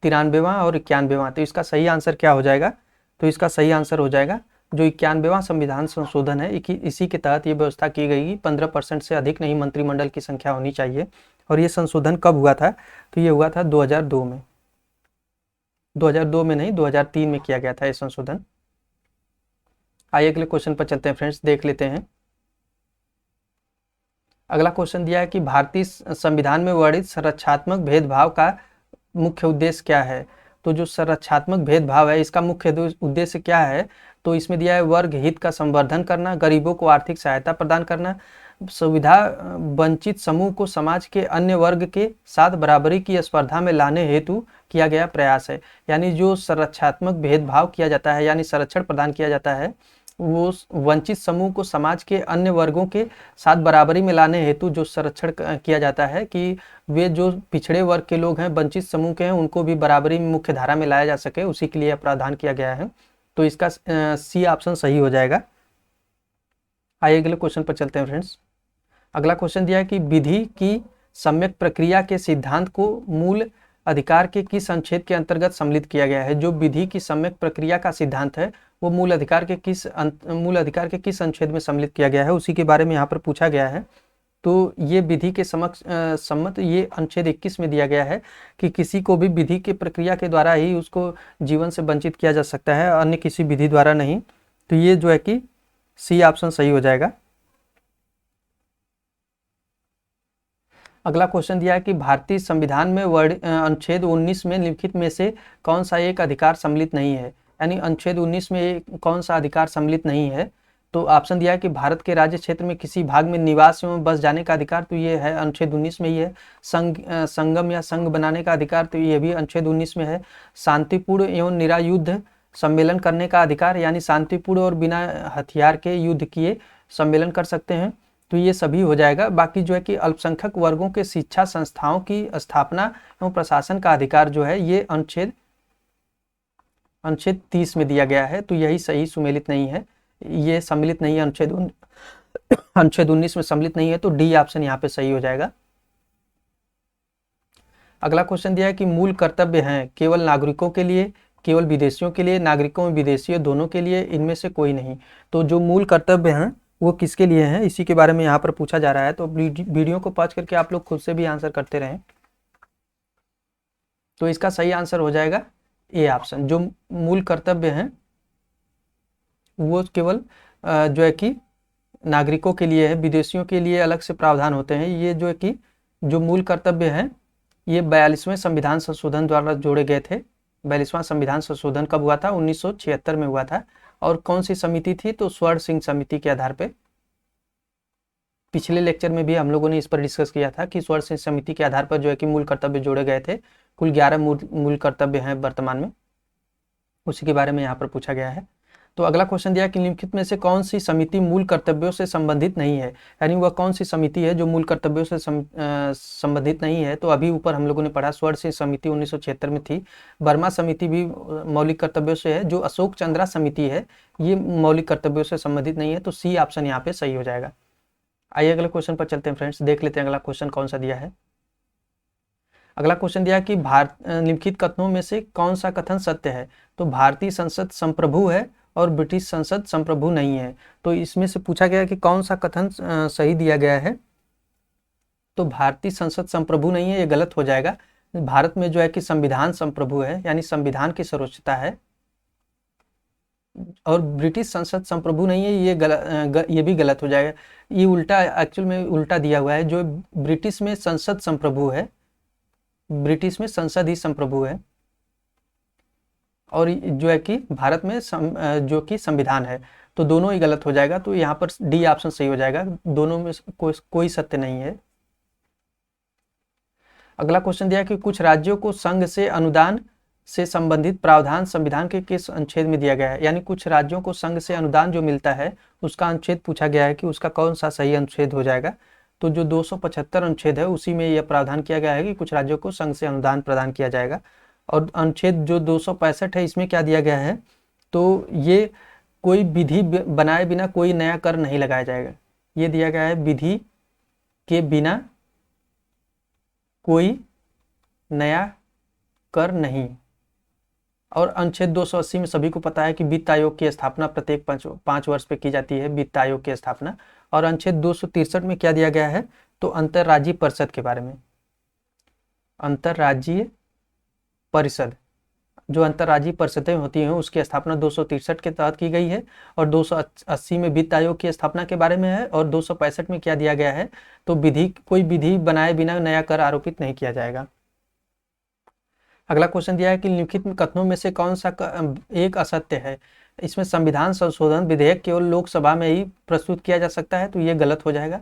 93वां और 91वां। तो इसका सही आंसर क्या हो जाएगा? तो इसका सही आंसर हो जाएगा जो 91वां संविधान संशोधन है, इसी के तहत ये व्यवस्था की गई कि 15% से अधिक नहीं मंत्रिमंडल की संख्या होनी चाहिए। और ये संशोधन कब हुआ था? तो ये हुआ था 2002 में। 2002 में नहीं, 2003 में किया गया था ये संशोधन। आइए अगले क्वेश्चन पर चलते हैं फ्रेंड्स, देख लेते हैं। अगला क्वेश्चन दिया है कि भारतीय संविधान में वर्णित संरक्षणात्मक भेदभाव का मुख्य उद्देश्य क्या है? तो जो संरक्षणात्मक भेदभाव है इसका मुख्य उद्देश्य क्या है? तो इसमें दिया है वर्ग हित का संवर्धन करना, गरीबों को आर्थिक सहायता प्रदान करना, सुविधा वंचित समूह को समाज के अन्य वर्ग के साथ बराबरी की स्पर्धा में लाने हेतु किया गया प्रयास है। यानी जो संरक्षणात्मक भेदभाव किया जाता है, यानी संरक्षण प्रदान किया जाता है, वो वंचित समूह को समाज के अन्य वर्गों के साथ बराबरी में लाने हेतु जो संरक्षण किया जाता है कि वे जो पिछड़े वर्ग के लोग हैं, वंचित समूह के हैं, उनको भी बराबरी में मुख्य धारा में लाया जा सके, उसी के लिए प्रावधान किया गया है। तो इसका सी ऑप्शन सही हो जाएगा। आइए अगले क्वेश्चन पर चलते हैं फ्रेंड्स। अगला क्वेश्चन दिया है कि विधि की सम्यक प्रक्रिया के सिद्धांत को मूल अधिकार के किस अनुच्छेद के अंतर्गत सम्मिलित किया गया है? जो विधि की सम्यक प्रक्रिया का सिद्धांत है वो मूल अधिकार के किस अनुच्छेद में सम्मिलित किया गया है, उसी के बारे में यहाँ पर पूछा गया है। तो ये विधि के सम्मत ये अनुच्छेद 21 में दिया गया है कि किसी को भी विधि की प्रक्रिया के द्वारा ही उसको जीवन से वंचित किया जा सकता है, अन्य किसी विधि द्वारा नहीं। तो ये जो है कि सी ऑप्शन सही हो जाएगा। अगला क्वेश्चन दिया है कि भारतीय संविधान में अनुच्छेद 19 में निम्नलिखित में से कौन सा एक अधिकार सम्मिलित नहीं है? यानी अनुच्छेद 19 में कौन सा अधिकार सम्मिलित नहीं है? तो ऑप्शन दिया है कि भारत के राज्य क्षेत्र में किसी भाग में निवास एवं बस जाने का अधिकार, तो ये है अनुच्छेद 19 में ही है। संगम या संघ बनाने का अधिकार, तो ये भी अनुच्छेद 19 में है। शांतिपूर्ण एवं निरायुद्ध सम्मेलन करने का अधिकार, यानी शांतिपूर्ण और बिना हथियार के युद्ध किए सम्मेलन कर सकते हैं, तो ये सभी हो जाएगा। बाकी जो है कि अल्पसंख्यक वर्गों के शिक्षा संस्थाओं की स्थापना एवं प्रशासन का अधिकार जो है ये अनुच्छेद 30 में दिया गया है, तो यही सही सुमेलित नहीं है, ये सम्मिलित नहीं है। अनुच्छेद 19 में सम्मिलित नहीं है, तो डी ऑप्शन यहाँ पे सही हो जाएगा। अगला क्वेश्चन दिया है कि मूल कर्तव्य हैं केवल नागरिकों के लिए, केवल विदेशियों के लिए, नागरिकों में विदेशियों दोनों के लिए, इनमें से कोई नहीं। तो जो मूल कर्तव्य हैं वो किसके लिए हैं, इसी के बारे में यहाँ पर पूछा जा रहा है। तो वीडियो को पॉज करके आप लोग खुद से भी आंसर करते रहें। तो इसका सही आंसर हो जाएगा ए ऑप्शन। जो मूल कर्तव्य हैं वो केवल जो है कि नागरिकों के लिए है, विदेशियों के लिए अलग से प्रावधान होते हैं। ये जो है कि जो मूल कर्तव्य हैं ये 42वें संविधान संशोधन द्वारा जोड़े गए थे। 42वां संविधान संशोधन कब हुआ था? 1976 में हुआ था। और कौन सी समिति थी? तो स्वर्ण सिंह समिति के आधार पे। पिछले लेक्चर में भी हम लोगों ने इस पर डिस्कस किया था कि स्वर्ण सिंह समिति के आधार पर जो है कि मूल कर्तव्य जोड़े गए थे। कुल 11 मूल कर्तव्य हैं वर्तमान में, उसी के बारे में यहाँ पर पूछा गया है। तो अगला क्वेश्चन दिया कि निम्नलिखित में से कौन सी समिति मूल कर्तव्यों से संबंधित नहीं है? यानी वह कौन सी समिति है जो मूल कर्तव्यों से संबंधित नहीं है? तो अभी ऊपर हम लोगों ने पढ़ा स्वर्ण सिंह समिति 1976 में थी। वर्मा समिति भी मौलिक कर्तव्यों से है। जो अशोक चंद्रा समिति है ये मौलिक कर्तव्यों से संबंधित नहीं है, तो सी ऑप्शन यहाँ पे सही हो जाएगा। आइए अगले क्वेश्चन पर चलते हैं फ्रेंड्स, देख लेते हैं अगला क्वेश्चन कौन सा दिया है। अगला क्वेश्चन दिया कि निम्नलिखित कथनों में से कौन सा कथन सत्य है? तो भारतीय संसद संप्रभु है और ब्रिटिश संसद संप्रभु नहीं है। तो इसमें से पूछा गया कि कौन सा कथन सही दिया गया है? तो भारतीय संसद संप्रभु नहीं है, ये गलत हो जाएगा। भारत में जो है कि संविधान संप्रभु है, यानी संविधान की सर्वोच्चता है। और ब्रिटिश संसद संप्रभु नहीं है, ये भी गलत हो जाएगा। ये उल्टा, एक्चुअल में उल्टा दिया हुआ है। जो ब्रिटिश में संसद संप्रभु है, ब्रिटिश में संसद ही संप्रभु है, और जो है कि भारत में जो कि संविधान है। तो दोनों ही गलत हो जाएगा। तो यहाँ पर डी ऑप्शन सही हो जाएगा, दोनों में कोई सत्य नहीं है। अगला क्वेश्चन दिया कि कुछ राज्यों को संघ से अनुदान से संबंधित प्रावधान संविधान के किस अनुच्छेद में दिया गया है। यानी कुछ राज्यों को संघ से अनुदान जो मिलता है उसका अनुच्छेद पूछा गया है कि उसका कौन सा सही अनुच्छेद हो जाएगा। तो जो 275 अनुच्छेद है उसी में यह प्रावधान किया गया है कि कुछ राज्यों को संघ से अनुदान प्रदान किया जाएगा। और अनुच्छेद जो 265 है इसमें क्या दिया गया है, तो ये कोई विधि बनाए बिना कोई नया कर नहीं लगाया जाएगा। ये दिया गया है विधि के बिना कोई नया कर नहीं। और अनुच्छेद 280 में सभी को पता है कि वित्त आयोग की स्थापना प्रत्येक 5 वर्ष पे की जाती है, वित्त आयोग की स्थापना। और अनुच्छेद 263 में क्या दिया गया है, तो अंतर्राज्यीय परिषद के बारे में। अंतर्राज्यीय परिषद, जो अंतर्राज्यीय परिषदें होती हैं उसकी स्थापना 263 के तहत की गई है। और 280 में वित्त आयोग की स्थापना के बारे में है। और 265 में क्या दिया गया है, तो कोई विधि बनाए बिना नया कर आरोपित नहीं किया जाएगा। अगला क्वेश्चन दिया है कि निम्नलिखित कथनों में से कौन सा एक असत्य है। इसमें संविधान संशोधन विधेयक केवल लोकसभा में ही प्रस्तुत किया जा सकता है, तो ये गलत हो जाएगा,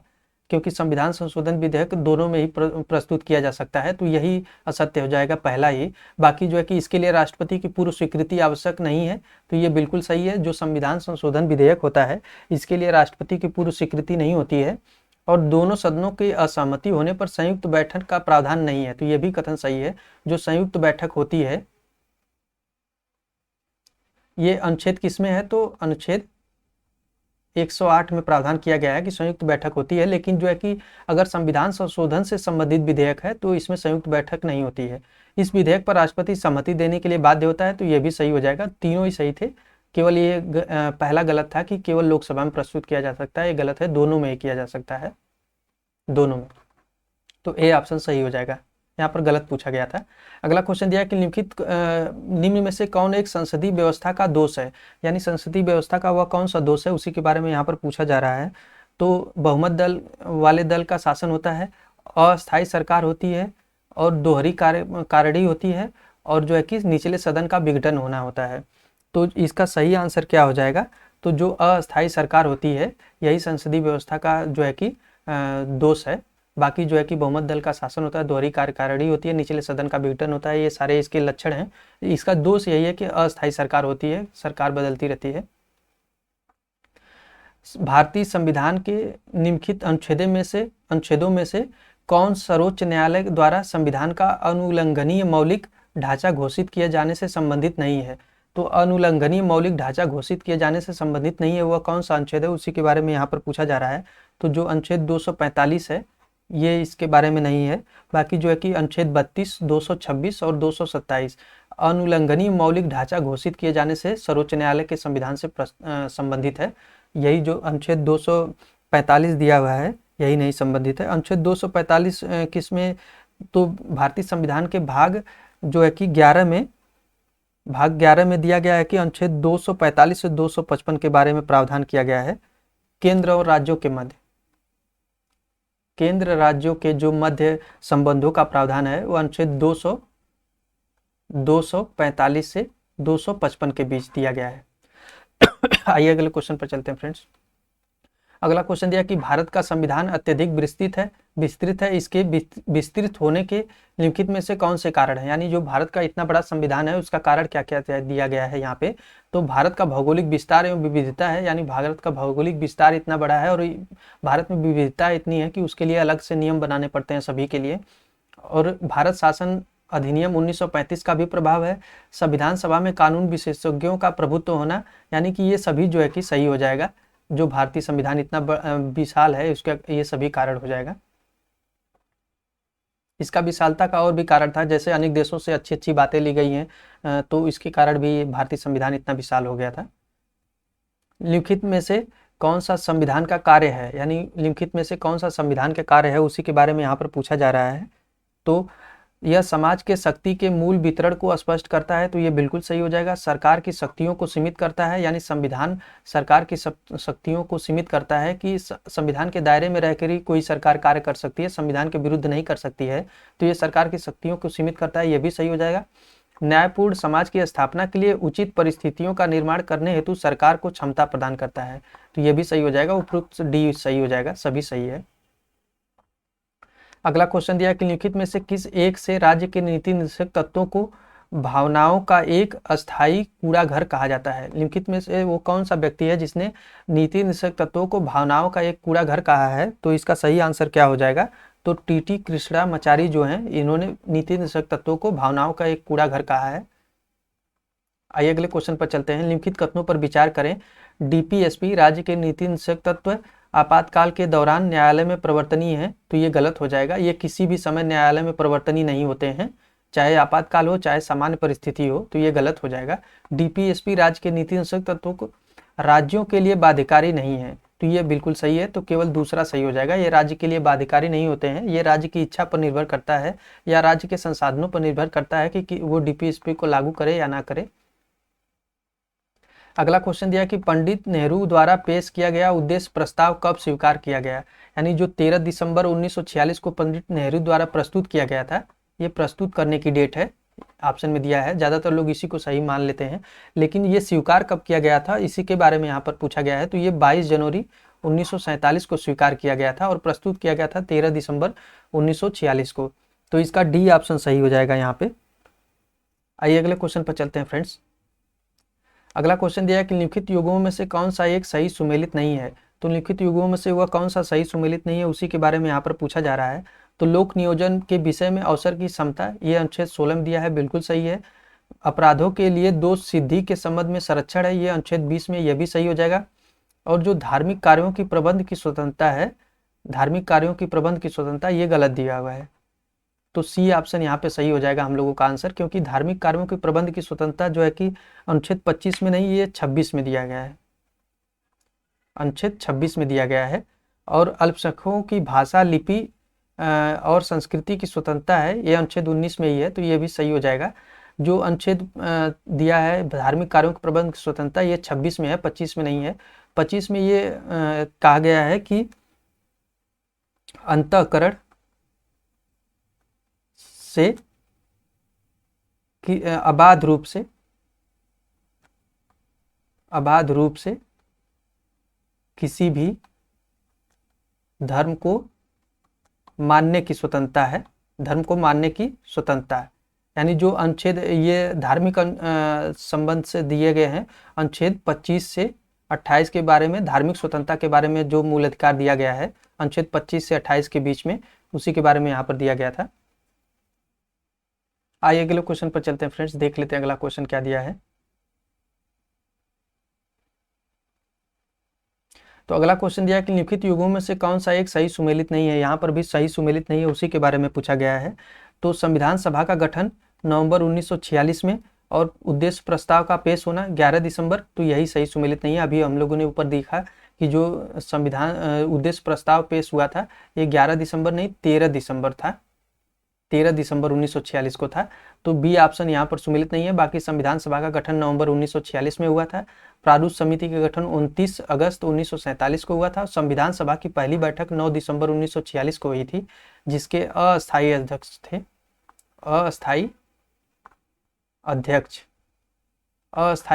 क्योंकि संविधान संशोधन विधेयक दोनों में ही प्रस्तुत किया जा सकता है, तो यही असत्य हो जाएगा पहला ही। बाकी जो है कि इसके लिए राष्ट्रपति की पूर्व स्वीकृति आवश्यक नहीं है, तो ये बिल्कुल सही है। जो संविधान संशोधन विधेयक होता है इसके लिए राष्ट्रपति की पूर्व स्वीकृति नहीं होती है। और दोनों सदनों की असहमति होने पर संयुक्त बैठक का प्रावधान नहीं है, तो यह भी कथन सही है। जो संयुक्त बैठक होती है, ये अनुच्छेद किसमें है, तो अनुच्छेद 108 में प्रावधान किया गया है कि संयुक्त बैठक होती है। लेकिन जो है कि अगर संविधान संशोधन से संबंधित विधेयक है तो इसमें संयुक्त बैठक नहीं होती है। इस विधेयक पर राष्ट्रपति सहमति देने के लिए बाध्य होता है, तो ये भी सही हो जाएगा। तीनों ही सही थे, केवल ये पहला गलत था कि केवल लोकसभा में प्रस्तुत किया जा सकता है, ये गलत है, दोनों में ही किया जा सकता है, दोनों में। तो ए ऑप्शन सही हो जाएगा, यहाँ पर गलत पूछा गया था। अगला क्वेश्चन दिया कि निम्न में से कौन एक संसदीय व्यवस्था का दोष है। यानी संसदीय व्यवस्था का वह कौन सा दोष है, उसी के बारे में यहाँ पर पूछा जा रहा है। तो बहुमत दल वाले दल का शासन होता है, अस्थायी सरकार होती है, और दोहरी कारणी होती है, और जो है कि निचले सदन का विघटन होना होता है। तो इसका सही आंसर क्या हो जाएगा, तो जो अस्थायी सरकार होती है यही संसदीय व्यवस्था का जो है कि दोष है। बाकी जो है कि बहुमत दल का शासन होता है, दोहरी कार्यकारिणी होती है, निचले सदन का विघटन होता है, ये सारे इसके लक्षण हैं। इसका दोष यही है कि अस्थायी सरकार होती है, सरकार बदलती रहती है। भारतीय संविधान के निम्नलिखित अनुच्छेदों में से कौन सर्वोच्च न्यायालय द्वारा संविधान का अनुल्लंघनीय मौलिक ढांचा घोषित किए जाने से संबंधित नहीं है। तो अनुल्लंघनीय मौलिक ढांचा घोषित किए जाने से संबंधित नहीं है, वह कौन सा अनुच्छेद है, उसी के बारे में यहाँ पर पूछा जा रहा है। तो जो अनुच्छेद 245 है ये इसके बारे में नहीं है। बाकी जो है कि अनुच्छेद 32, 226 और 227 अनुल्लंघनीय मौलिक ढांचा घोषित किए जाने से सर्वोच्च न्यायालय के संविधान से संबंधित है। यही जो अनुच्छेद 245 दिया हुआ है यही नहीं संबंधित है। अनुच्छेद 245 किसमें, तो भारतीय संविधान के भाग जो है कि 11 में, भाग 11 में दिया गया है कि अनुच्छेद 245 से 255 के बारे में प्रावधान किया गया है। केंद्र और राज्यों के मध्य, केंद्र राज्यों के जो मध्य संबंधों का प्रावधान है वो अनुच्छेद 245 से 255 के बीच दिया गया है। आइए अगले क्वेश्चन पर चलते हैं फ्रेंड्स। अगला क्वेश्चन दिया कि भारत का संविधान अत्यधिक विस्तृत है, इसके विस्तृत होने के निम्नलिखित में से कौन से कारण है। यानी जो भारत का इतना बड़ा संविधान है उसका कारण क्या क्या दिया गया है यहाँ पे, तो भारत का भौगोलिक विस्तार एवं विविधता है। यानी भारत का भौगोलिक विस्तार इतना बड़ा है और भारत में विविधता इतनी है कि उसके लिए अलग से नियम बनाने पड़ते हैं सभी के लिए। और भारत शासन अधिनियम 1935 का भी प्रभाव है। संविधान सभा में कानून विशेषज्ञों का प्रभुत्व होना, यानी कि ये सभी जो है कि सही हो जाएगा। जो भारतीय संविधान इतना विशाल है उसका ये सभी कारण हो जाएगा। इसका विशालता का और भी कारण था, जैसे अनेक देशों से अच्छी अच्छी बातें ली गई हैं, तो इसके कारण भी भारतीय संविधान इतना विशाल हो गया था। निम्नलिखित में से कौन सा संविधान का कार्य है, यानी निम्नलिखित में से कौन सा संविधान का कार्य है उसी के बारे में यहाँ पर पूछा जा रहा है। तो यह समाज के शक्ति के मूल वितरण को स्पष्ट करता है, तो ये बिल्कुल सही हो जाएगा। सरकार की शक्तियों को सीमित करता है, यानी संविधान सरकार की शक्तियों को सीमित करता है कि संविधान के दायरे में रहकर ही कोई सरकार कार्य कर सकती है, संविधान के विरुद्ध नहीं कर सकती है, तो ये सरकार की शक्तियों को सीमित करता है, ये भी सही हो जाएगा। न्यायपूर्ण समाज की स्थापना के लिए उचित परिस्थितियों का निर्माण करने हेतु सरकार को क्षमता प्रदान करता है। तो ये भी सही हो जाएगा, उपरोक्त डी सही हो जाएगा, सभी सही है। अगला क्वेश्चन दिया कि निम्नलिखित में से किस एक से राज्य के नीति निर्देशक तत्वों को भावनाओं का एक अस्थायी कूड़ा घर कहा जाता है। निम्नलिखित में से वो कौन सा व्यक्ति है जिसने नीति निर्देशक तत्वों को भावनाओं का एक कूड़ा घर कहा है? तो इसका सही आंसर क्या हो जाएगा? तो टीटी कृष्णामाचारी जो हैं, इन्होंने नीति निर्देशक तत्वों को भावनाओं का एक कूड़ा घर कहा है। आइए अगले क्वेश्चन पर चलते हैं। निम्नलिखित कथनों पर विचार करें। डीपीएसपी राज्य के नीति निर्देशक तत्व आपातकाल के दौरान न्यायालय में प्रवर्तनीय है। तो ये गलत हो जाएगा, ये किसी भी समय न्यायालय में प्रवर्तनीय नहीं होते हैं, चाहे आपातकाल हो चाहे सामान्य परिस्थिति हो। तो ये गलत हो जाएगा। डीपीएसपी राज्य के नीति निर्देशक तत्वों को राज्यों के लिए बाध्यकारी नहीं है। तो ये बिल्कुल सही है, तो केवल दूसरा सही हो जाएगा। ये राज्य के लिए बाध्यकारी नहीं होते हैं, ये राज्य की इच्छा पर निर्भर करता है या राज्य के संसाधनों पर निर्भर करता है कि वो डीपीएसपी को लागू करे या ना करे। अगला क्वेश्चन दिया कि पंडित नेहरू द्वारा पेश किया गया उद्देश्य प्रस्ताव कब स्वीकार किया गया? यानी जो 13 दिसंबर 1946 को पंडित नेहरू द्वारा प्रस्तुत किया गया था, ये प्रस्तुत करने की डेट है, ऑप्शन में दिया है। ज़्यादातर लोग इसी को सही मान लेते हैं, लेकिन ये स्वीकार कब किया गया था इसी के बारे में यहाँ पर पूछा गया है। तो ये 22 जनवरी 1947 को स्वीकार किया गया था और प्रस्तुत किया गया था 13 दिसंबर 1946 को। तो इसका डी ऑप्शन सही हो जाएगा यहाँ पे। आइए अगले क्वेश्चन पर चलते हैं फ्रेंड्स। अगला क्वेश्चन दिया है कि निम्नलिखित युगों में से कौन सा एक सही सुमेलित नहीं है? तो निम्नलिखित युगों में से वह कौन सा सही सुमेलित नहीं है, उसी के बारे में यहाँ पर पूछा जा रहा है। तो लोक नियोजन के विषय में अवसर की क्षमता, ये अनुच्छेद 16 में दिया है, बिल्कुल सही है। अपराधों के लिए दोष सिद्धि के संबंध में संरक्षण है, ये अनुच्छेद 20 में, यह भी सही हो जाएगा। और जो धार्मिक कार्यों की प्रबंध की स्वतंत्रता है, धार्मिक कार्यों की प्रबंध की स्वतंत्रता, ये गलत दिया हुआ है। तो सी ऑप्शन यहाँ पे सही हो जाएगा हम लोगों का आंसर, क्योंकि धार्मिक कार्यों के प्रबंध की स्वतंत्रता जो है कि अनुच्छेद 25 में नहीं, ये 26 में दिया गया है, अनुच्छेद 26 में दिया गया है। और अल्पसंख्यकों की भाषा, लिपि और संस्कृति की स्वतंत्रता है, ये अनुच्छेद 19 में ही है, तो ये भी सही हो जाएगा। जो अनुच्छेद दिया है धार्मिक कार्यों के प्रबंध की स्वतंत्रता, ये 26 में है, 25 में नहीं है। 25 में ये कहा गया है कि अंतःकरण से कि अबाध रूप से किसी भी धर्म को मानने की स्वतंत्रता है, धर्म को मानने की स्वतंत्रता है। यानी जो अनुच्छेद ये धार्मिक संबंध से दिए गए हैं, अनुच्छेद 25 से 28 के बारे में, धार्मिक स्वतंत्रता के बारे में जो मूल अधिकार दिया गया है अनुच्छेद 25 से 28 के बीच में, उसी के बारे में यहाँ पर दिया गया था। आइए अगले क्वेश्चन पर चलते हैं फ्रेंड्स, देख लेते हैं अगला क्वेश्चन क्या दिया है। तो अगला क्वेश्चन दिया है कि निम्नलिखित युगों में से कौन सा एक सही सुमेलित नहीं है? यहाँ पर भी सही सुमेलित नहीं है, उसी के बारे में पूछा गया है। तो संविधान सभा का गठन नवंबर 1946 में और उद्देश्य प्रस्ताव का पेश होना 11 दिसंबर, तो यही सही सुमेलित नहीं है। अभी हम लोगों ने ऊपर देखा कि जो संविधान उद्देश्य प्रस्ताव पेश हुआ था, ये 11 दिसंबर नहीं 13 दिसंबर था, 13 दिसंबर 1946 को था। तो बी ऑप्शन यहाँ पर सुमेलित नहीं है। बाकी संविधान सभा का गठन नवंबर 1946 में हुआ था। प्रारूप समिति का गठन 29 अगस्त 1947 को हुआ था। संविधान सभा की पहली बैठक 9 दिसंबर 1946 को हुई थी, जिसके अस्थायी अध्यक्ष थे, अस्थायी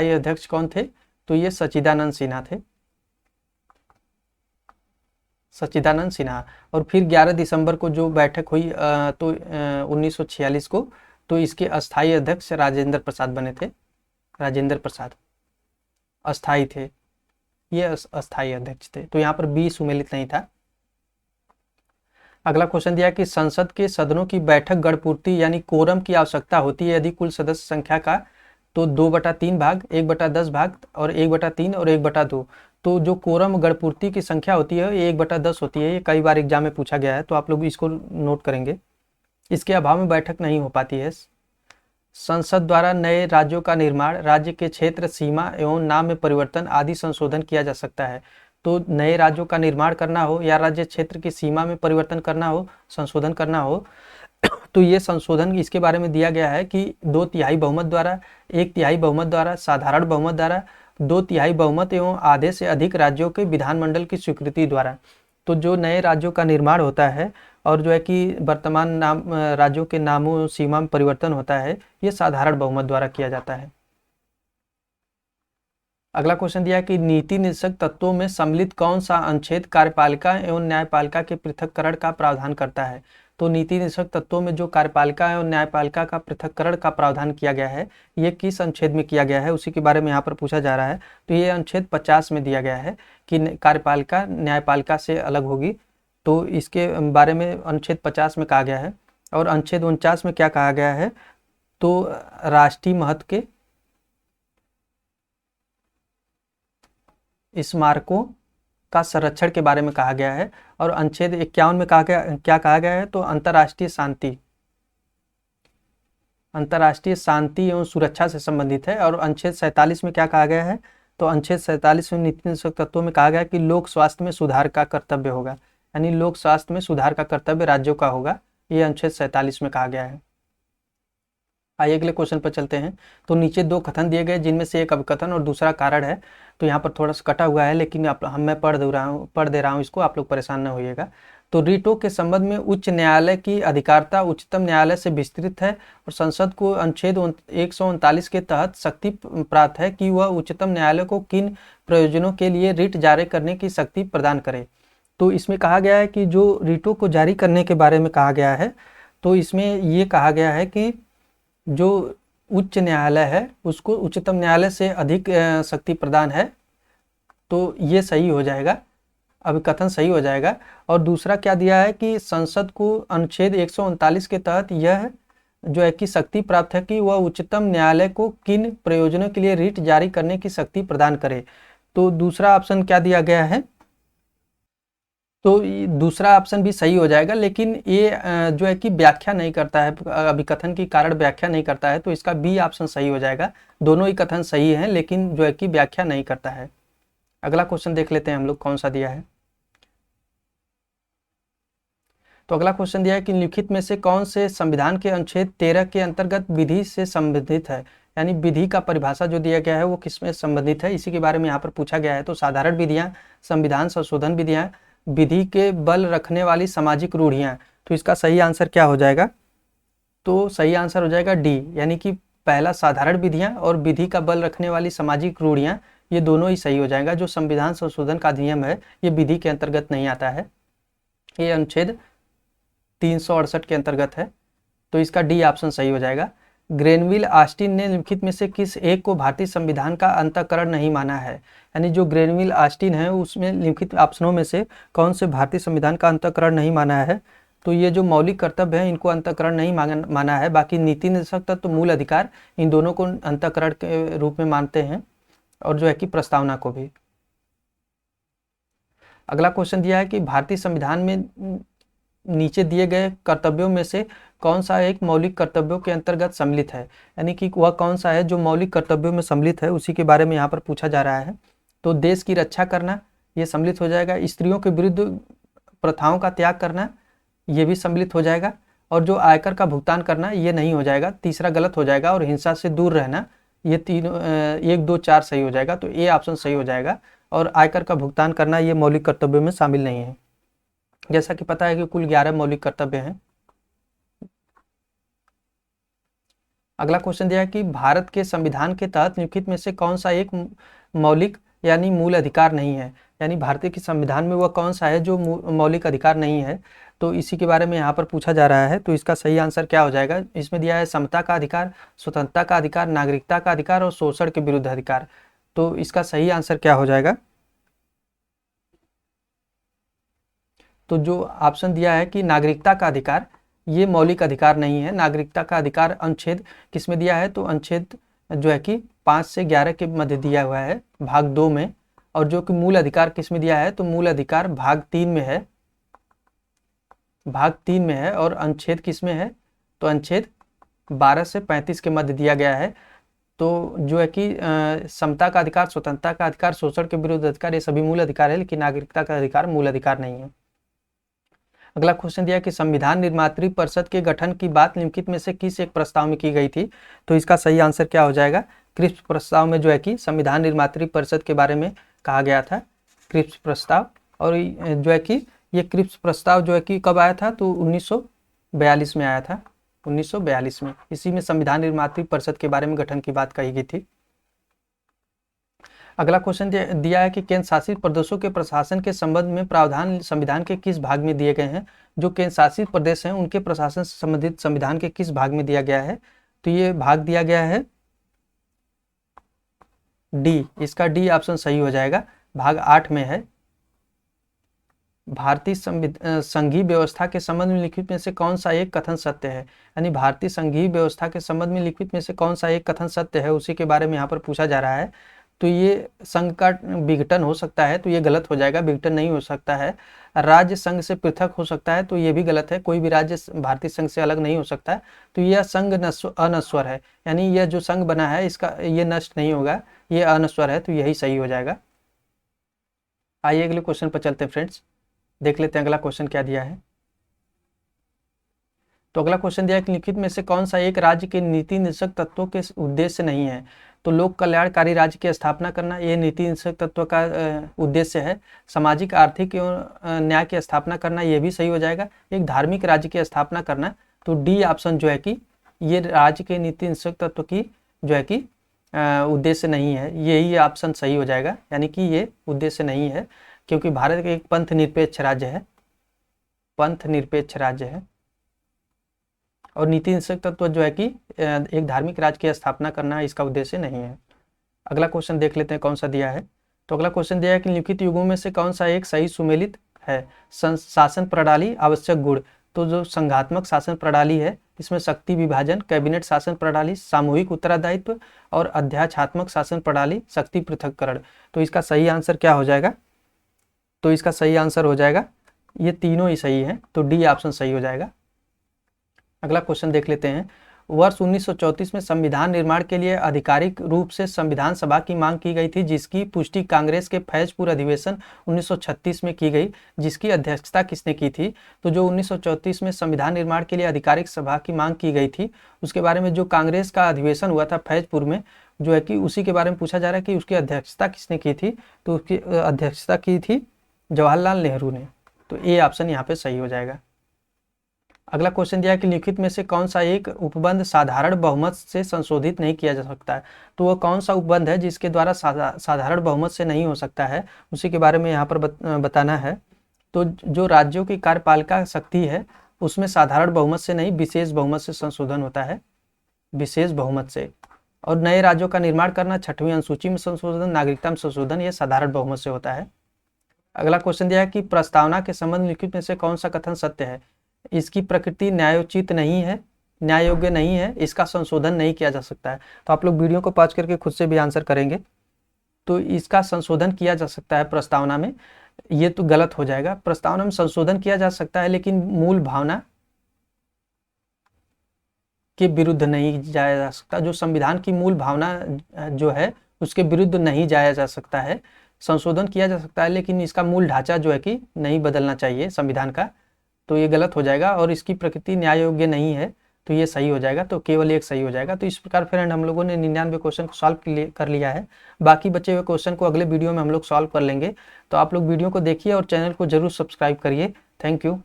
अध्यक्ष कौन थे? तो ये सच्चिदानंद सिन्हा थे, सच्चिदानंद सिन्हा। और फिर 11 दिसंबर को जो बैठक हुई तो 1946 को, तो इसके अस्थायी अध्यक्ष राजेंद्र प्रसाद बने थे, राजेंद्र प्रसाद अस्थायी थे, ये अस्थायी अध्यक्ष थे। तो यहाँ पर बी सुमेलित नहीं था। अगला क्वेश्चन दिया कि संसद के सदनों की बैठक गणपूर्ति यानी कोरम की आवश्यकता होती है यदि कुल सदस्य संख्या का तो 2/3 भाग, 1/10 भाग और 1/3 और 1/2। तो जो कोरम गणपूर्ति की संख्या होती है ये 1/10 होती है। ये कई बार एग्जाम में पूछा गया है, तो आप लोग इसको नोट करेंगे। इसके अभाव में बैठक नहीं हो पाती है। संसद द्वारा नए राज्यों का निर्माण, राज्य के क्षेत्र, सीमा एवं नाम में परिवर्तन आदि संशोधन किया जा सकता है। तो नए राज्यों का निर्माण करना हो या राज्य क्षेत्र की सीमा में परिवर्तन करना हो, संशोधन करना हो, तो ये संशोधन इसके बारे में दिया गया है कि 2/3 बहुमत द्वारा, 1/3 बहुमत द्वारा, साधारण बहुमत द्वारा, 2/3 बहुमत एवं आधे से अधिक राज्यों के विधानमंडल की स्वीकृति द्वारा। तो जो नए राज्यों का निर्माण होता है और जो है कि वर्तमान नाम राज्यों के नामों सीमा में परिवर्तन होता है, ये साधारण बहुमत द्वारा किया जाता है। अगला क्वेश्चन दिया है कि नीति निर्देशक तत्वों में सम्मिलित कौन सा अनुच्छेद कार्यपालिका एवं न्यायपालिका के पृथक्करण का प्रावधान करता है। तो नीति निर्देशक तत्वों में जो कार्यपालिका एवं न्यायपालिका का पृथक्करण का प्रावधान किया गया है, ये किस अनुच्छेद में किया गया है, उसी के बारे में यहाँ पर पूछा जा रहा है। तो ये अनुच्छेद 50 में दिया गया है कि कार्यपालिका न्यायपालिका से अलग होगी। तो इसके बारे में अनुच्छेद 50 में कहा गया है। और अनुच्छेद 49 में क्या कहा गया है, तो राष्ट्रीय महत्व के स्मारकों का संरक्षण के बारे में कहा गया है। और अनुच्छेद 51 में क्या कहा गया है, तो अंतर्राष्ट्रीय शांति एवं सुरक्षा से संबंधित है। और अनुच्छेद 47 में क्या कहा गया है, तो अनुच्छेद 47 में नीति निर्देशक तत्वों में कहा गया है कि लोक स्वास्थ्य में सुधार का कर्तव्य होगा, यानी लोक स्वास्थ्य में सुधार का कर्तव्य राज्यों का होगा, ये अनुच्छेद 47 में कहा गया है। आइए अगले क्वेश्चन पर चलते हैं। तो नीचे दो कथन दिए गए, जिनमें से एक अभिकथन और दूसरा कारण है। तो यहाँ पर थोड़ा सा कटा हुआ है, लेकिन मैं पढ़ दे रहा हूँ इसको, आप लोग परेशान न होइएगा। तो रिटों के संबंध में उच्च न्यायालय की अधिकारता उच्चतम न्यायालय से विस्तृत है और संसद को अनुच्छेद 139 के तहत शक्ति प्राप्त है कि वह उच्चतम न्यायालय को किन प्रयोजनों के लिए रिट जारी करने की शक्ति प्रदान करे। तो इसमें कहा गया है कि जो रिटों को जारी करने के बारे में कहा गया है, तो इसमें ये कहा गया है कि जो उच्च न्यायालय है उसको उच्चतम न्यायालय से अधिक शक्ति प्रदान है। तो ये सही हो जाएगा, अभिकथन सही हो जाएगा। और दूसरा क्या दिया है कि संसद को अनुच्छेद 139 के तहत यह जो है कि शक्ति प्राप्त है कि वह उच्चतम न्यायालय को किन प्रयोजनों के लिए रिट जारी करने की शक्ति प्रदान करे। तो दूसरा ऑप्शन क्या दिया गया है, तो दूसरा ऑप्शन भी सही हो जाएगा, लेकिन ये जो है कि व्याख्या नहीं करता है, अभिकथन की कारण व्याख्या नहीं करता है, तो इसका बी ऑप्शन सही हो जाएगा। दोनों ही कथन सही हैं, लेकिन जो है कि व्याख्या नहीं करता है। अगला क्वेश्चन देख लेते हैं हम लोग कौन सा दिया है। तो अगला क्वेश्चन दिया है कि निम्नलिखित में से कौन से संविधान के अनुच्छेद 13 के अंतर्गत विधि से संबंधित है, यानी विधि का परिभाषा जो दिया गया है वो किसमें संबंधित है, इसी के बारे में यहाँ पर पूछा गया है। तो साधारण विधियाँ, संविधान संशोधन विधियाँ, विधि के बल रखने वाली सामाजिक रूढ़ियाँ। तो इसका सही आंसर क्या हो जाएगा, तो सही आंसर हो जाएगा डी, यानी कि पहला साधारण विधियाँ और विधि का बल रखने वाली सामाजिक रूढ़ियाँ, ये दोनों ही सही हो जाएगा। जो संविधान संशोधन का अधिनियम है ये विधि के अंतर्गत नहीं आता है, ये अनुच्छेद 368 के अंतर्गत है। तो इसका डी ऑप्शन सही हो जाएगा। ग्रेनविल ऑस्टिन ने निम्नलिखित में से किस एक को भारतीय संविधान का अंतःकरण नहीं माना है, यानी जो ग्रेनविल ऑस्टिन है उसमें निम्नलिखित ऑप्शनों में से कौन से भारतीय संविधान का अंतःकरण नहीं माना है। तो ये जो मौलिक कर्तव्य है इनको अंतःकरण नहीं माना है, बाकी नीति निर्देशक तत्व, मूल अधिकार, इन दोनों को अंतःकरण के रूप में मानते हैं, और जो है कि प्रस्तावना को भी। अगला क्वेश्चन दिया है कि भारतीय संविधान में नीचे दिए गए कर्तव्यों में से कौन सा एक मौलिक कर्तव्यों के अंतर्गत सम्मिलित है, यानी कि वह कौन सा है जो मौलिक कर्तव्यों में सम्मिलित है, उसी के बारे में यहाँ पर पूछा जा रहा है। तो देश की रक्षा करना ये सम्मिलित हो जाएगा, स्त्रियों के विरुद्ध प्रथाओं का त्याग करना ये भी सम्मिलित हो जाएगा, और जो आयकर का भुगतान करना ये नहीं हो जाएगा, तीसरा गलत हो जाएगा, और हिंसा से दूर रहना ये तीनों 1, 2, 4 सही हो जाएगा। तो ए ऑप्शन सही हो जाएगा, और आयकर का भुगतान करना ये मौलिक कर्तव्यों में शामिल नहीं है। जैसा कि पता है कि कुल 11 मौलिक कर्तव्य हैं। अगला क्वेश्चन दिया है कि भारत के संविधान के तहत निम्नलिखित में से कौन सा एक मौलिक यानी मूल अधिकार नहीं है, यानी भारतीय के संविधान में वह कौन सा है जो मौलिक अधिकार नहीं है। तो इसी के बारे में यहाँ पर पूछा जा रहा है। तो इसका सही आंसर क्या हो जाएगा, इसमें दिया है समता का अधिकार, स्वतंत्रता का अधिकार, नागरिकता का अधिकार और शोषण के विरुद्ध अधिकार। तो इसका सही आंसर क्या हो जाएगा, तो जो ऑप्शन दिया है कि नागरिकता का अधिकार, ये मौलिक अधिकार नहीं है। नागरिकता का अधिकार अनुच्छेद किसमें दिया है, तो अनुच्छेद जो है कि 5 से 11 के मध्य दिया हुआ है भाग 2 में। और जो कि मूल अधिकार किसमें दिया है, तो मूल अधिकार भाग 3 में है, भाग 3 में है। और अनुच्छेद किसमें है, तो अनुच्छेद 12 से 35 के मध्य दिया गया है। तो जो है कि समता का अधिकार, स्वतंत्रता का अधिकार, शोषण के विरुद्ध अधिकार, ये सभी मूल अधिकार है, लेकिन नागरिकता का अधिकार मूल अधिकार नहीं है। अगला क्वेश्चन दिया कि संविधान निर्मात्री परिषद के गठन की बात निम्नलिखित में से किस एक प्रस्ताव में की गई थी। तो इसका सही आंसर क्या हो जाएगा, क्रिप्स प्रस्ताव में जो है कि संविधान निर्मात्री परिषद के बारे में कहा गया था, क्रिप्स प्रस्ताव। और जो है कि ये क्रिप्स प्रस्ताव जो है कि कब आया था, तो 1942 में आया था, 1942 में। इसी में संविधान निर्मात्री परिषद के बारे में गठन की बात कही गई थी। अगला क्वेश्चन दिया है कि केंद्र शासित प्रदेशों के प्रशासन के संबंध में प्रावधान संविधान के किस भाग में दिए गए हैं। जो केंद्र शासित प्रदेश हैं उनके प्रशासन से संबंधित संविधान के किस भाग में दिया गया है, तो ये भाग दिया गया है डी, इसका डी ऑप्शन सही हो जाएगा, भाग 8 में है। भारतीय संघीय व्यवस्था के संबंध में लिखित में से कौन सा एक कथन सत्य है, यानी भारतीय संघीय व्यवस्था के संबंध में लिखित में से कौन सा एक कथन सत्य है, उसी के बारे में यहाँ पर पूछा जा रहा है। तो ये संघ का विघटन हो सकता है, तो ये गलत हो जाएगा, विघटन नहीं हो सकता है। राज्य संघ से पृथक हो सकता है, तो ये भी गलत है, कोई भी राज्य भारतीय संघ से अलग नहीं हो सकता है। तो यह संघ अनश्वर है, यानी यह जो संघ बना है इसका ये नष्ट नहीं होगा, ये अनश्वर है, तो यही सही हो जाएगा। आइए अगले क्वेश्चन पर चलते हैं फ्रेंड्स, देख लेते हैं अगला क्वेश्चन क्या दिया है। तो अगला क्वेश्चन दिया है कि लिखित में से कौन सा एक राज्य के नीति निर्देशक तत्वों के उद्देश्य नहीं है। तो लोक कल्याणकारी राज्य की स्थापना करना, ये नीति निर्देशक तत्व का उद्देश्य है। सामाजिक आर्थिक एवं न्याय की स्थापना करना, ये भी सही हो जाएगा। एक धार्मिक राज्य की स्थापना करना, तो डी ऑप्शन जो है कि ये राज्य के नीति निर्देशक तत्व की जो है कि उद्देश्य नहीं है, यही ऑप्शन सही हो जाएगा, यानी कि ये उद्देश्य नहीं है, क्योंकि भारत एक पंथ निरपेक्ष राज्य है, पंथ निरपेक्ष राज्य है। और नीति निर्देशक तत्व जो है कि एक धार्मिक राज्य की स्थापना करना इसका उद्देश्य नहीं है। अगला क्वेश्चन देख लेते हैं कौन सा दिया है। तो अगला क्वेश्चन दिया है कि लिखित युगों में से कौन सा एक सही सुमेलित है। शासन प्रणाली आवश्यक गुण, तो जो संघात्मक शासन प्रणाली है इसमें शक्ति विभाजन, कैबिनेट शासन प्रणाली, सामूहिक उत्तरदायित्व और अध्यात्मात्मक शासन प्रणाली, शक्ति पृथक्करण। तो इसका सही आंसर क्या हो जाएगा, तो इसका सही आंसर हो जाएगा, ये तीनों ही सही है, तो डी ऑप्शन सही हो जाएगा। अगला क्वेश्चन देख लेते हैं। वर्ष 1934 में संविधान निर्माण के लिए आधिकारिक रूप से संविधान सभा की मांग की गई थी, जिसकी पुष्टि कांग्रेस के फैजपुर अधिवेशन 1936 में की गई, जिसकी अध्यक्षता किसने की थी। तो जो 1934 में संविधान निर्माण के लिए आधिकारिक सभा की मांग की गई थी, उसके बारे में जो कांग्रेस का अधिवेशन हुआ था फैजपुर में, जो है कि उसी के बारे में पूछा जा रहा है कि उसकी अध्यक्षता किसने की थी। तो उसकी अध्यक्षता की थी जवाहरलाल नेहरू ने, तो ए ऑप्शन यहाँ पे सही हो जाएगा। अगला क्वेश्चन दिया है कि लिखित में से कौन सा एक उपबंध साधारण बहुमत से संशोधित नहीं किया जा सकता है। तो वह कौन सा उपबंध है जिसके द्वारा साधारण बहुमत से नहीं हो सकता है, उसी के बारे में यहाँ पर बताना है। तो जो राज्यों की कार्यपालिका शक्ति है उसमें साधारण बहुमत से नहीं, विशेष बहुमत से संशोधन होता है, विशेष बहुमत से। और नए राज्यों का निर्माण करना, 6वीं अनुसूची में संशोधन, नागरिकता में संशोधन, ये साधारण बहुमत से होता है। अगला क्वेश्चन दिया है कि प्रस्तावना के संबंध लिखित में से कौन सा कथन सत्य है। इसकी प्रकृति न्यायोचित नहीं है, न्याय योग्य नहीं है, इसका संशोधन नहीं किया जा सकता है। तो आप लोग वीडियो को पॉज करके खुद से भी आंसर करेंगे। तो इसका संशोधन किया जा सकता है प्रस्तावना में, ये तो गलत हो जाएगा। प्रस्तावना में संशोधन किया जा सकता है, लेकिन मूल भावना के विरुद्ध नहीं जाया जा सकता। जो संविधान की मूल भावना जो है उसके विरुद्ध नहीं जाया जा सकता है। संशोधन किया जा सकता है, लेकिन इसका मूल ढांचा जो है कि नहीं बदलना चाहिए संविधान का, तो ये गलत हो जाएगा। और इसकी प्रकृति न्याय योग्य नहीं है, तो ये सही हो जाएगा, तो केवल एक सही हो जाएगा। तो इस प्रकार फ्रेंड हम लोगों ने 99 क्वेश्चन को सॉल्व कर लिया है। बाकी बचे हुए क्वेश्चन को अगले वीडियो में हम लोग सॉल्व कर लेंगे। तो आप लोग वीडियो को देखिए और चैनल को जरूर सब्सक्राइब करिए। Thank you.